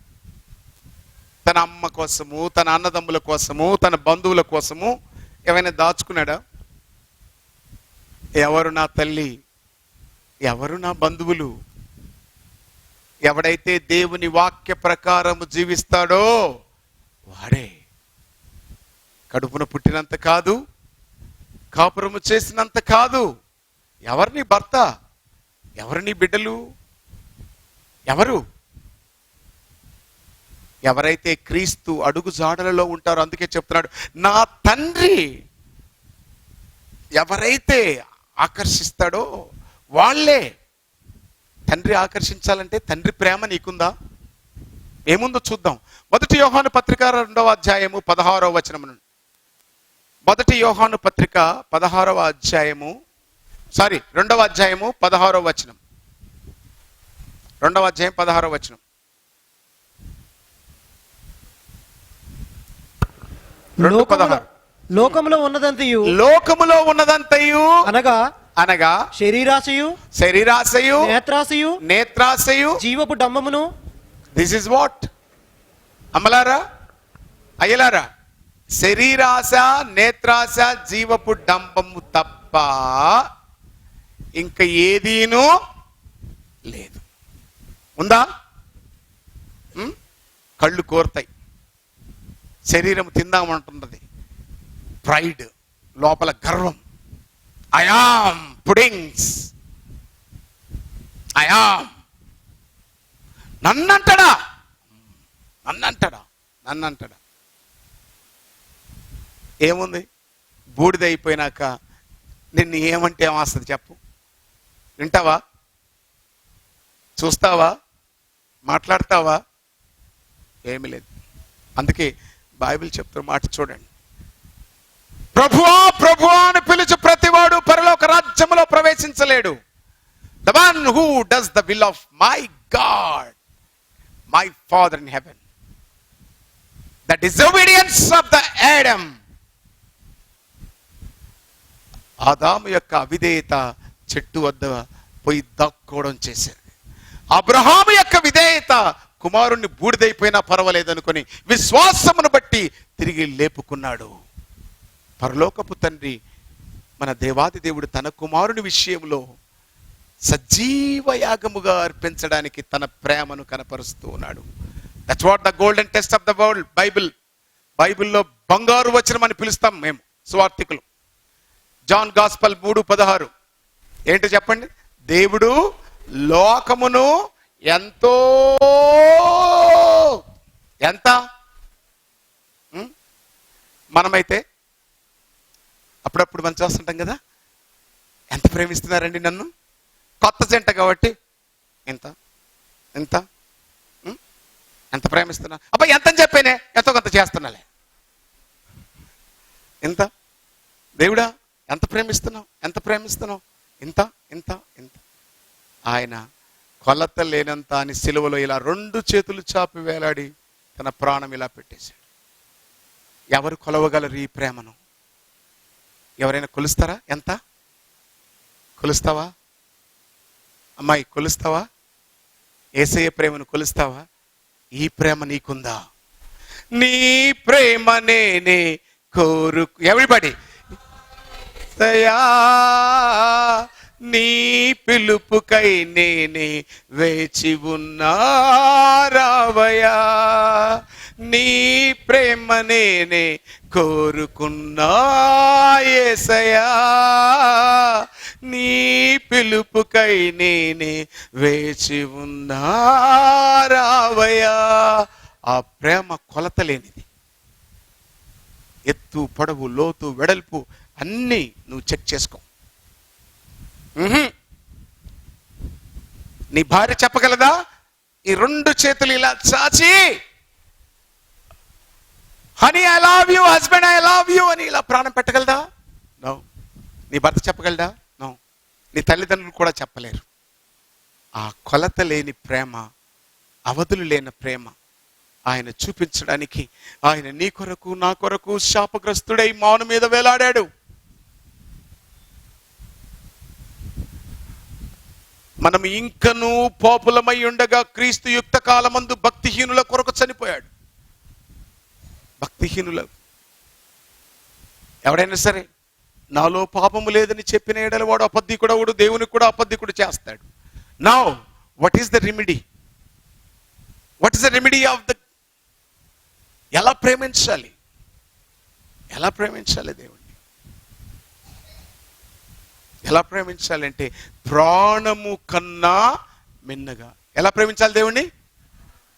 తన అమ్మ కోసము, తన అన్నదమ్ముల కోసము, తన బంధువుల కోసము ఏమైనా దాచుకున్నాడా? ఎవరు నా తల్లి, ఎవరు నా బంధువులు? ఎవడైతే దేవుని వాక్య ప్రకారము జీవిస్తాడో వాడే. కడుపున పుట్టినంత కాదు, కాపురము చేసినంత కాదు. ఎవరు నీ భర్త, ఎవరు నీ బిడ్డలు, ఎవరు? ఎవరైతే క్రీస్తు అడుగు జాడలలో ఉంటారో, అందుకే చెప్తున్నాడు, నా తండ్రి ఎవరైతే ఆకర్షిస్తాడో వాళ్ళే. తండ్రి ఆకర్షించాలంటే తండ్రి ప్రేమ నీకుందా? ఏముందో చూద్దాం. 1 యోహాను పత్రిక 2వ అధ్యాయము 16వ వచనం నుండి. 1 యోహాను పత్రిక 2వ అధ్యాయము 16వ వచనం. 2వ అధ్యాయం 16వ వచనం. లోకములో ఉన్నదంతయు, లోకములో ఉన్నదంతయు అనగా శరీరాశయు, నేత్రాశయు, జీవపు డంబమును దిస్ ఇస్ వాట్, అమ్మలారా అయ్యలారా, శరీరాశ నేత్రాశ జీవపు డంబము తప్ప ఇంకా ఏదీనూ లేదు. ఉందా? కళ్ళు కోరుతాయి, శరీరం తిందామంటున్నది, ప్రైడ్, లోపల గర్వం, ఐయామ్ పుడింగ్స్, ఐయామ్, నన్నంటాడా, ఏముంది? బూడిద అయిపోయినాక నిన్ను ఏమంటే ఏమొస్తుంది చెప్పు? వింటావా? చూస్తావా? మాట్లాడతావా? ఏమీ లేదు. అందుకే బైబిల్ చెప్తున్న మాట చూడండి, ప్రభువా ప్రభువా అని పిలుచు ప్రతివాడు పరలోక రాజ్యములో ప్రవేశించలేడు. The one who does the will of my God, my Father in heaven. The disobedience of the Adam. ఆదాము యొక్క అవిధేయత చెట్టు వద్ద పోయి దాక్కోవడం చేశారు. అబ్రహాము యొక్క విధేయత కుమారుణ్ణి బూడిదైపోయినా పర్వాలేదు అనుకుని విశ్వాసమును బట్టి తిరిగి లేపుకున్నాడు. పరలోకపు తండ్రి మన దేవాది దేవుడు తన కుమారుని విషయంలో సజీవ యాగముగా అర్పించడానికి తన ప్రేమను కనపరుస్తూ ఉన్నాడు. That's what the golden test of the world. బైబిల్లో బంగారు వచనం అని పిలుస్తాం మేము సువార్తికులు. జాన్ గాస్పల్ 3:16 ఏంటో చెప్పండి? దేవుడు లోకమును ఎంత మనమైతే అప్పుడప్పుడు మనం చూస్తుంటాం కదా, ఎంత ప్రేమిస్తున్నారండి నన్ను, కొత్త జంట కాబట్టి ఎంత ప్రేమిస్తున్నా, అబ్బా ఎంతని చెప్పేనే, ఎంతో కొంత చేస్తున్నాలే, ఎంత దేవుడా ఎంత ప్రేమిస్తున్నావు, ఇంత. ఆయన కొలత లేనంత అని సిలువలో ఇలా 2 చేతులు చాపి వేలాడి తన ప్రాణం ఇలా పెట్టేశాడు. ఎవరు కొలవగలరు ఈ ప్రేమను? ఎవరైనా కొలుస్తారా? ఎంత కొలుస్తావా అమ్మాయి? కొలుస్తావా? యేసయ్య ప్రేమను కొలుస్తావా? ఈ ప్రేమ నీకుందా? నీ ప్రేమ నేనే కోరుకు, ఎవ్రీబడి, దయా నీ పిలుపుకై నేనే వేచి ఉన్నా రావయ్యా, నీ ప్రేమ నేనే కోరుకున్నా యేసయ్యా, నీ పిలుపుకై నేనే వేచి ఉన్నా రావయ్యా. ఆ ప్రేమ కొలతలేనిది. ఎత్తు పొడవు లోతు వెడల్పు అన్నీ నువ్వు చెక్ చేసుకో. నీ భార్య చెప్పగలదా ఈ 2 చేతులు ఇలా చాచి honey I love you, husband I love you అని ఇలా ప్రాణం పెట్టగలదా? నో. నీ భర్త చెప్పగలదా? నో. నీ తల్లిదండ్రులు కూడా చెప్పలేరు. ఆ కొలత లేని ప్రేమ, అవధులు లేని ప్రేమ ఆయన చూపించడానికి ఆయన నీ కొరకు నా కొరకు శాపగ్రస్తుడై మౌన మీద వేలాడాడు. మనం ఇంకనూ పాపులమై ఉండగా క్రీస్తు యుక్త కాలమందు భక్తిహీనుల కొరకు చనిపోయాడు. భక్తిహీనుల ఎవడైనా సరే నాలో పాపము లేదని చెప్పిన ఎడల వాడు అబద్ధికుడవుడు, దేవునికి కూడా అబద్ధికుడు చేస్తాడు. Now what is the remedy? Of the, ఎలా ప్రేమించాలి దేవుణ్ణి? ఎలా ప్రేమించాలంటే ప్రాణము కన్నా మిన్నగా. ఎలా ప్రేమించాలి దేవుణ్ణి?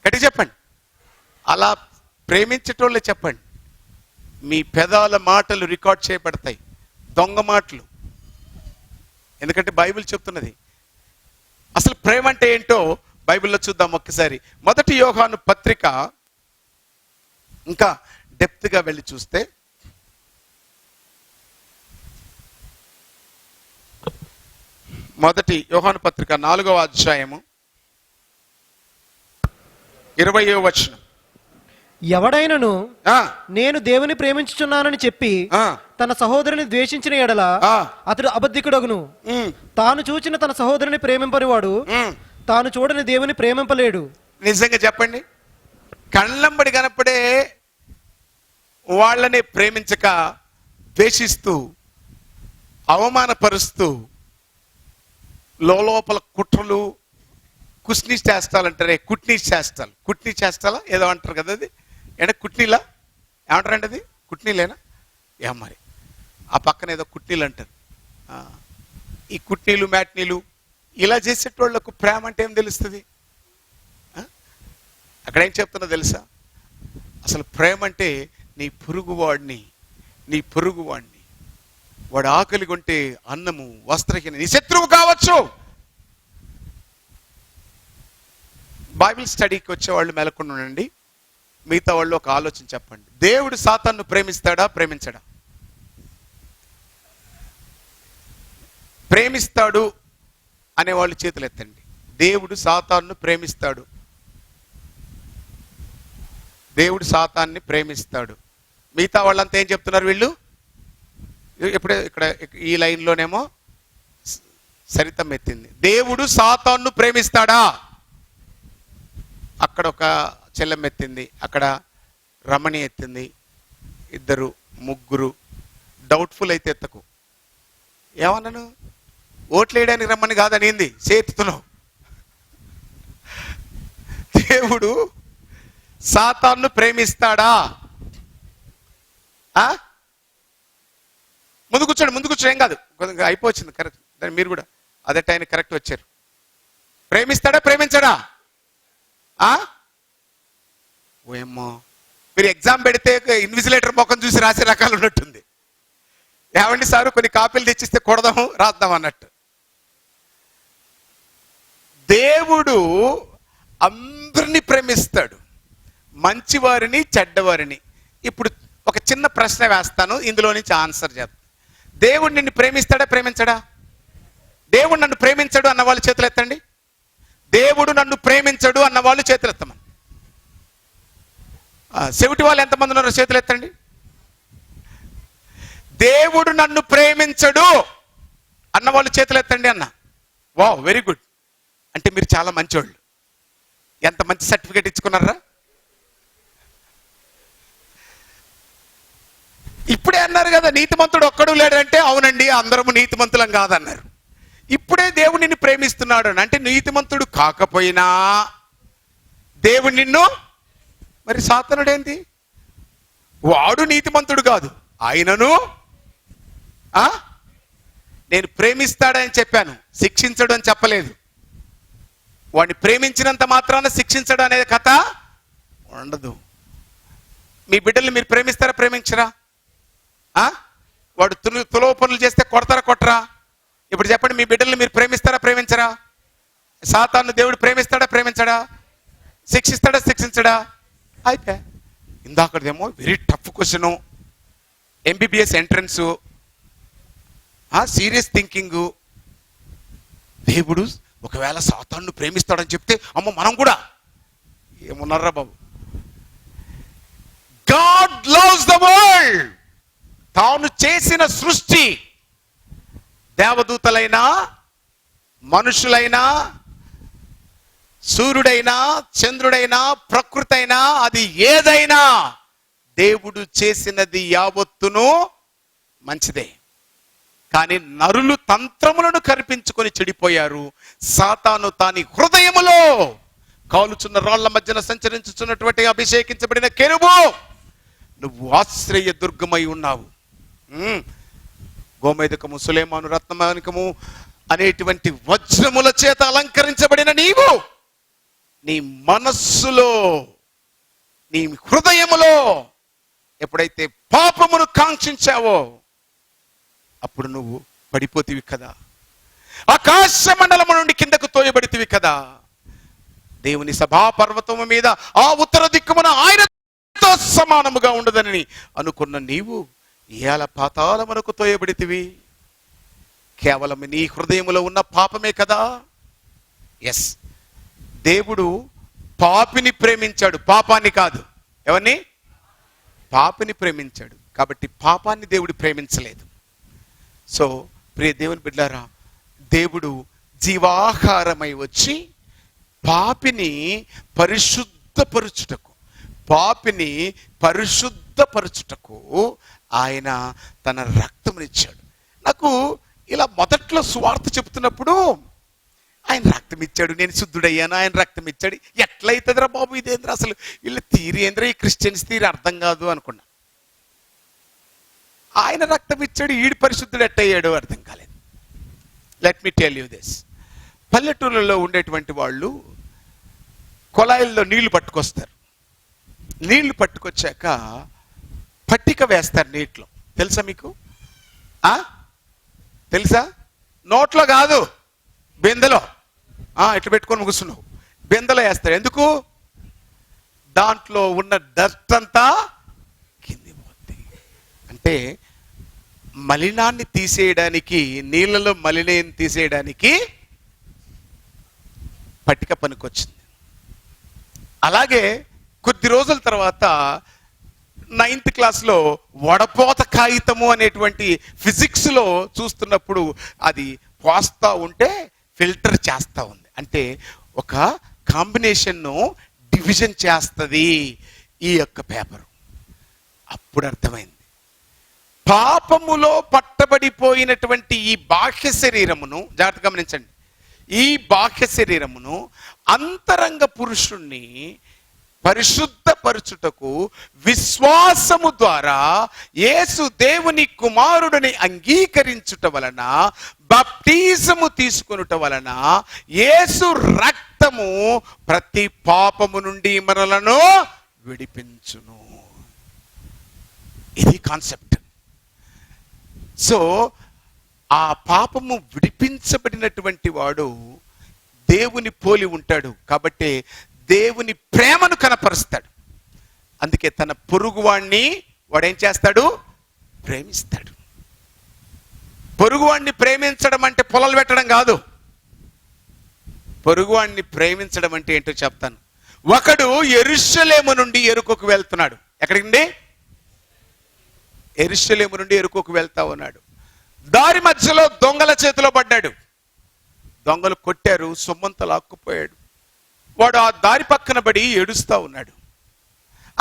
గట్టిగా చెప్పండి. అలా ప్రేమించేటోళ్ళే చెప్పండి. మీ పెదాల మాటలు రికార్డ్ చేయబడతాయి, దొంగ మాటలు. ఎందుకంటే బైబిల్ చెప్తున్నది. అసలు ప్రేమ అంటే ఏంటో బైబిల్లో చూద్దాం ఒక్కసారి. 1 యోహాను పత్రిక ఇంకా డెప్త్గా వెళ్ళి చూస్తే 1 యోహాను పత్రిక 4వ అధ్యాయము 20వ వచనం. ఎవడైనను నేను దేవుని ప్రేమించుచున్నానని చెప్పి తన సహోదరుని ద్వేషించిన ఎడల అతడు అబద్ధికుడగును. తాను చూచిన తన సహోదరుని ప్రేమింపనివాడు తాను చూడని దేవుని ప్రేమింపలేడు. నిజంగా చెప్పండి. కళ్ళంబడి కనపడే వాళ్ళని ప్రేమించక ద్వేషిస్తూ అవమానపరుస్తూ లోపల కుట్రలు, కుస్నీ చేస్తాలు అంటారే, కుట్నీ చేస్తాలా ఏదో అంటారు కదా, అది అంటే కుట్నీలా ఏమంటారండి, అది కుట్నీలేనా ఏం మరి, ఆ పక్కన ఏదో కుట్నీలు అంటారు. ఈ కుట్నీలు మ్యాట్నీలు ఇలా చేసేటోళ్లకు ప్రేమ అంటే ఏం తెలుస్తుంది? అక్కడ ఏం చెప్తున్నా తెలుసా? అసలు ప్రేమ అంటే నీ పొరుగువాడిని వాడు ఆకలి కొంటే అన్నము వస్త్రహీన, నీ శత్రువు కావచ్చు. బైబిల్ స్టడీకి వచ్చే వాళ్ళు మెలకుండా ఉండండి. మిగతా వాళ్ళు ఒక ఆలోచన చెప్పండి. దేవుడు సాతాను ప్రేమిస్తాడా, ప్రేమించడా? ప్రేమిస్తాడు అనేవాళ్ళు చేతులు ఎత్తండి. దేవుడు సాతాను ప్రేమిస్తాడు. దేవుడు సాతాన్ని ప్రేమిస్తాడు. మిగతా వాళ్ళంతా ఏం చెప్తున్నారు? వీళ్ళు ఇప్పుడే ఇక్కడ ఈ లైన్లోనేమో సరితం ఎత్తింది. దేవుడు సాతాను ప్రేమిస్తాడా? అక్కడ ఒక చెల్లెం ఎత్తింది, అక్కడ రమణి ఎత్తింది. ఇద్దరు ముగ్గురు డౌట్ఫుల్ అయితే ఎత్తకు. ఏమన్నాను? ఓట్లు వేయడానికి రమ్మని కాదనింది, చేతుతున్నావు. దేవుడు సాతాను ప్రేమిస్తాడా? ముందు కూర్చోండి, ఏం కాదు, కొద్దిగా అయిపోయింది. కరెక్ట్, దాన్ని మీరు కూడా అదే టైం కరెక్ట్ వచ్చారు. ప్రేమిస్తాడా, ప్రేమించడా? ఓయమ్మో, మీరు ఎగ్జామ్ పెడితే ఇన్విజిలేటర్ ముఖం చూసి రాసే రకాలు ఉన్నట్టుంది. ఏమండి సారు, కొన్ని కాపీలు తెచ్చిస్తే కొడదాము రాద్దాం అన్నట్టు. దేవుడు అందరినీ ప్రేమిస్తాడు, మంచివారిని చెడ్డవారిని. ఇప్పుడు ఒక చిన్న ప్రశ్న వేస్తాను, ఇందులో నుంచి ఆన్సర్ చేద్దాం. దేవుడు నిన్ను ప్రేమిస్తాడా, ప్రేమించడా? దేవుడు నన్ను ప్రేమించడు అన్న వాళ్ళు చేతులు ఎత్తండి. దేవుడు నన్ను ప్రేమించడు అన్న వాళ్ళు చేతులు ఎత్తమని. చెవిటి వాళ్ళు ఎంతమంది ఉన్నారో చేతులు ఎత్తండి. దేవుడు నన్ను ప్రేమించడు అన్న వాళ్ళు చేతులు ఎత్తండి అన్న. Wow, very good. అంటే మీరు చాలా మంచోళ్ళు. ఎంత మంచి సర్టిఫికేట్ ఇచ్చుకున్నారా? ఇప్పుడే అన్నారు కదా, నీతిమంతుడు ఒక్కడు లేడంటే. అవునండి, అందరము నీతిమంతులం కాదన్నారు. ఇప్పుడే దేవుడు నిన్ను ప్రేమిస్తున్నాడు అంటే నీతిమంతుడు కాకపోయినా దేవుడు నిన్ను, మరి సాతానుడేంటి? వాడు నీతిమంతుడు కాదు, ఆయనను నేను ప్రేమిస్తాడని చెప్పాను, శిక్షించడు అని చెప్పలేదు. వాడిని ప్రేమించినంత మాత్రాన శిక్షించడం అనేది కథ ఉండదు. మీ బిడ్డల్ని మీరు ప్రేమిస్తారా, ప్రేమించరా? వాడు తులవ పనులు చేస్తే కొడతారా, కొట్టరా? ఇప్పుడు చెప్పండి, మీ బిడ్డల్ని మీరు ప్రేమిస్తారా, ప్రేమించరా? సాతాను దేవుడు ప్రేమిస్తాడా, ప్రేమించడా? శిక్షిస్తాడా, శిక్షించడా? అయితే ఇందాకదేమో very tough question, MBBS entrance, serious thinking. దేవుడు ఒకవేళ సాతాను ప్రేమిస్తాడని చెప్తే అమ్మో మనం కూడా ఏమున్నారా బాబు. God loves the world. తాను చేసిన సృష్టి, దేవదూతలైనా మనుషులైనా సూర్యుడైనా చంద్రుడైనా ప్రకృతి అయినా అది ఏదైనా దేవుడు చేసినది యావత్తును మంచిదే. కానీ నరులు తంత్రములను కల్పించుకొని చెడిపోయారు. సాతాను తాని హృదయములో కాలుచున్న రాళ్ల మధ్యన సంచరించుచున్నటువంటి అభిషేకించబడిన కెరూబు, నువ్వు ఆశ్రయ దుర్గమై ఉన్నావు. గోమేధికము, సులేమాను, రత్నమానికము అనేటువంటి వజ్రముల చేత అలంకరించబడిన నీవు నీ మనస్సులో, నీ హృదయములో ఎప్పుడైతే పాపమును కాంక్షించావో అప్పుడు నువ్వు పడిపోతివి కదా, ఆకాశ మండలము నుండి కిందకు తోయబడితివి కదా. దేవుని సభాపర్వతము మీద ఆ ఉత్తర దిక్కుమున ఆయనతో సమానముగా ఉండదని అనుకున్న నీవు ఇయాల పాతాళమునకు తోయబడితివి. కేవలం నీ హృదయములో ఉన్న పాపమే కదా. ఎస్, దేవుడు పాపిని ప్రేమించాడు, పాపాన్ని కాదు. ఎవరిని? పాపిని ప్రేమించాడు. కాబట్టి పాపాన్ని దేవుడు ప్రేమించలేదు. సో ప్రియ దేవుని బిడ్డలారా, దేవుడు జీవాహారమై వచ్చి పాపిని పరిశుద్ధపరుచుటకు, పాపిని పరిశుద్ధపరచుటకు ఆయన తన రక్తమునిచ్చాడు. నాకు ఇలా మొదట్లో సువార్త చెప్తున్నప్పుడు ఆయన రక్తం ఇచ్చాడు, నేను శుద్ధుడయ్యాను, ఆయన రక్తం ఇచ్చాడు, ఎట్లయితుందిరా బాబు ఇదేంద్ర, అసలు వీళ్ళ తీరి ఏంద్ర, ఈ క్రిస్టియన్స్ తీరి అర్థం కాదు అనుకున్నా. ఆయన రక్తం ఇచ్చాడు, ఈడు పరిశుద్ధుడు ఎట్టయ్యాడు అర్థం కాలేదు. Let me tell you this. పల్లెటూళ్ళలో ఉండేటువంటి వాళ్ళు కొలాయిల్లో నీళ్లు పట్టుకొస్తారు. నీళ్లు పట్టుకొచ్చాక పట్టిక వేస్తారు నీటిలో. తెలుసా మీకు? తెలుసా? నోట్లో కాదు, బిందెలో. ఇట్లా పెట్టుకొని కూర్చున్నావు, బిందెలో వేస్తారు. ఎందుకు? దాంట్లో ఉన్న డస్ట్ అంతా కింది పోద్ది. అంటే మలినాన్ని తీసేయడానికి, నీళ్ళలో మలినాన్ని తీసేయడానికి పట్టిక పనికొచ్చింది. అలాగే కొద్ది రోజుల తర్వాత 9th క్లాస్లో వడపోత కాగితము అనేటువంటి ఫిజిక్స్లో చూస్తున్నప్పుడు అది పోస్తా ఉంటే ఫిల్టర్ చేస్తూ ఉంది. అంటే ఒక కాంబినేషన్ను డివిజన్ చేస్తుంది ఈ యొక్క పేపరు. అప్పుడు అర్థమైంది, పాపములో పట్టబడిపోయినటువంటి ఈ బాహ్య శరీరమును, జాగ్రత్తగా గమనించండి, ఈ బాహ్య శరీరమును అంతరంగ పురుషుణ్ణి పరిశుద్ధపరచుటకు విశ్వాసము ద్వారా యేసు దేవుని కుమారుడిని అంగీకరించుట వలన, బాప్టిజము తీసుకొనుట వలన యేసు రక్తము ప్రతి పాపము నుండి మనలను విడిపించును. ఇది కాన్సెప్ట్. సో ఆ పాపము విడిపించబడినటువంటి వాడు దేవుని పోలి ఉంటాడు కాబట్టి దేవుని ప్రేమను కనపరుస్తాడు. అందుకే తన పొరుగువాణ్ణి వాడేం చేస్తాడు? ప్రేమిస్తాడు. పొరుగువాణ్ణి ప్రేమించడం అంటే పొలలు పెట్టడం కాదు. పొరుగువాణ్ణి ప్రేమించడం అంటే ఏంటో చెప్తాను. ఒకడు యెరూషలేము నుండి యెరికోకు వెళ్తున్నాడు. ఎక్కడికి? యెరూషలేము నుండి యెరికోకు వెళ్తా ఉన్నాడు. దారి మధ్యలో దొంగల చేతిలో పడ్డాడు. దొంగలు కొట్టారు, సొమ్మంతా లాక్కుపోయాడు. వాడు ఆ దారి పక్కన పడి ఏడుస్తా ఉన్నాడు.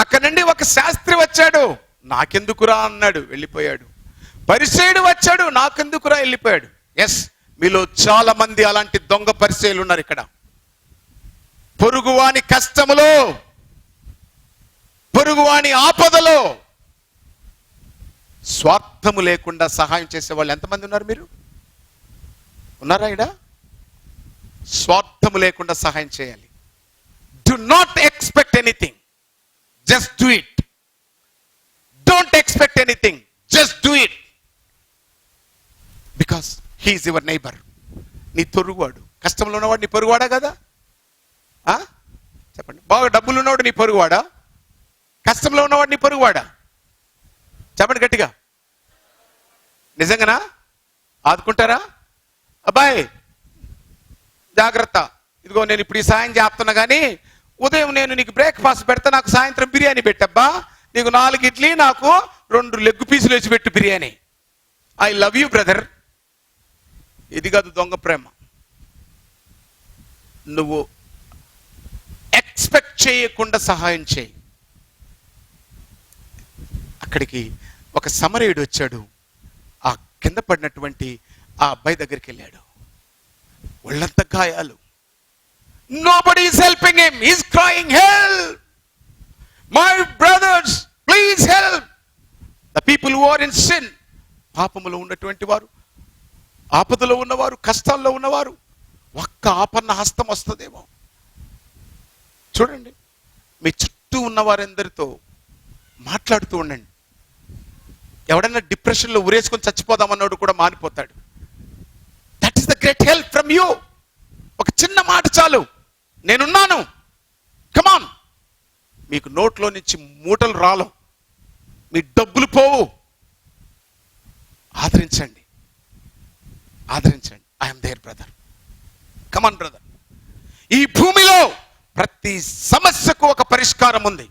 అక్కడి నుండి ఒక శాస్త్రి వచ్చాడు, నాకెందుకురా అన్నాడు, వెళ్ళిపోయాడు. పరిసయ్యుడు వచ్చాడు, నాకెందుకురా, వెళ్ళిపోయాడు. ఎస్, మీలో చాలా మంది అలాంటి దొంగ పరిసయ్యులు ఉన్నారు ఇక్కడ. పొరుగువాని కష్టములో, పొరుగువాని ఆపదలో స్వార్థము లేకుండా సహాయం చేసే వాళ్ళు ఎంతమంది ఉన్నారు? మీరు ఉన్నారా ఇక్కడ? స్వార్థము లేకుండా సహాయం చేయాలి. Do not expect anything, just do it. Don't expect anything, just do it, because he is your neighbor. నీ పొరుగువాడు. కష్టంలో ఉన్నవాడు నీ పొరుగువాడా కదా? చెప్పండి. బాగా డబ్బులు ఉన్నవాడు నీ పొరుగువాడా? కష్టంలో ఉన్నవాడు నీ పొరుగువాడా? చెప్పండి గట్టిగా. నిజంగానా? ఆదుకుంటారా? అబ్బాయి జాగ్రత్త, ఇదిగో నేను ఇప్పుడు ఈ సాయం చేస్తున్నా కానీ ఉదయం నేను నీకు బ్రేక్ఫాస్ట్ పెడతా, నాకు సాయంత్రం బిర్యానీ పెట్టబ్బా, నీకు 4 ఇడ్లీ, నాకు 2 లెగ్ పీసులు వేసి పెట్టు biryani. I love you brother. ఇది కాదు దొంగ ప్రేమ. నువ్వు ఎక్స్పెక్ట్ చేయకుండా సహాయం చేయి. అక్కడికి ఒక సమరయుడు వచ్చాడు. ఆ కింద పడినటువంటి ఆ అబ్బాయి దగ్గరికి వెళ్ళాడు. ఒళ్ళంత గాయాలు. Nobody is helping him. He's crying, help! My brothers, please help! The people who are in sin. పాపములో ఉన్నటువంటి వారు, ఆపదలో ఉన్నవారు, కష్టాల్లో ఉన్నవారు, ఒక్క ఆపన్న హస్తం వస్తుందేమో. చూడండి, మీ చుట్టూ ఉన్న వారందరితో మాట్లాడుతూ ఉండండి. ఎవడన్నా డిప్రెషన్లో ఉరేసుకొని చచ్చిపోదామన్నాడు కూడా మానిపోతాడు. That is the great help from you. ఒక చిన్న మాట చాలు, నేనున్నాను, కమాన్. మీకు నోట్లో నుంచి మూటలు రాలం, మీ డబ్బులు పోవు. ఆదరించండి, ఆదరించండి. I'm there brother, come on brother. ఈ భూమిలో ప్రతి సమస్యకు ఒక పరిష్కారం ఉంది.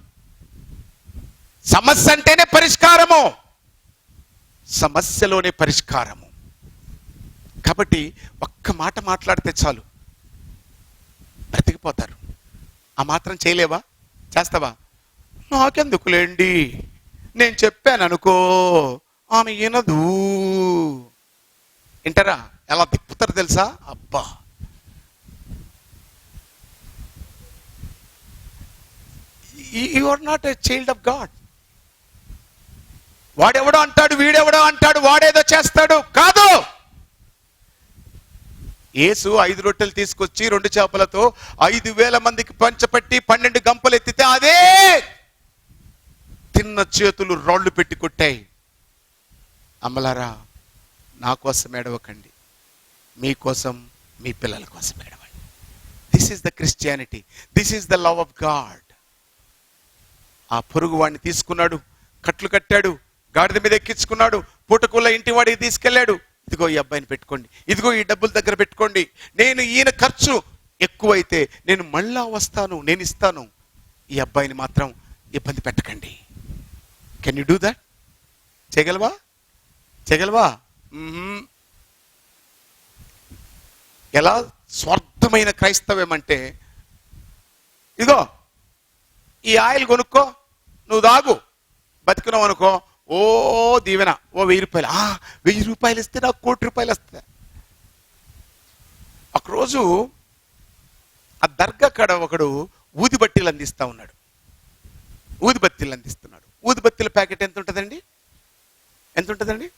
సమస్య అంటేనే పరిష్కారము, సమస్యలోనే పరిష్కారము. కాబట్టి ఒక్క మాట మాట్లాడితే చాలు. బ్రతికిపోతారు. ఆ మాత్రం చేయలేవా? చేస్తావా? నాకెందుకులేండి, నేను చెప్పాను అనుకో, ఆమె వినదు. వింటారా? ఎలా తిప్పుతారు తెలుసా? అబ్బా, you are not a child of God. వాడెవడో అంటాడు, వీడెవడో అంటాడు, వాడేదో చేస్తాడు. కాదు. యేసు 5 రొట్టెలు తీసుకొచ్చి 2 చేపలతో 5,000 మందికి పంచపెట్టి 12 గంపలు ఎత్తితే అదే తిన్న చేతులు రాళ్ళు పెట్టి కొట్టాయి. అమ్మలారా, నా కోసం ఏడవకండి, మీకోసం, మీ పిల్లల కోసం ఏడవండి. This is the Christianity, this is the love of God. ఆ పొరుగు వాడిని తీసుకున్నాడు, కట్లు కట్టాడు, గాడిద మీద ఎక్కించుకున్నాడు, పూటకూల ఇంటి వాడికి తీసుకెళ్ళాడు. ఇదిగో ఈ అబ్బాయిని పెట్టుకోండి, ఇదిగో ఈ డబ్బుల దగ్గర పెట్టుకోండి, నేను ఈయన ఖర్చు ఎక్కువైతే నేను మళ్ళా వస్తాను, నేను ఇస్తాను, ఈ అబ్బాయిని మాత్రం ఇబ్బంది పెట్టకండి. Can you do that? చేయగలవా? చేయగలవా? ఎలా స్వార్థమైన క్రైస్తవం అంటే, ఇదిగో ఈ ఆయిల్ కొనుక్కో, నువ్వు తాగు, బతికినావు అనుకో, ఓ దీవెన, ఓ 1000 రూపాయలు. 1000 రూపాయలు ఇస్తే నాకు 1,00,00,000 రూపాయలు వస్తాయి. ఒకరోజు ఆ దర్గా కాడ ఒకడు ఊదిబత్తీలు అందిస్తా ఉన్నాడు. ఊదిబత్తీలు అందిస్తున్నాడు. ఊదిబత్తీల ప్యాకెట్ ఎంత ఉంటుందండి? ఎంత ఉంటుందండి?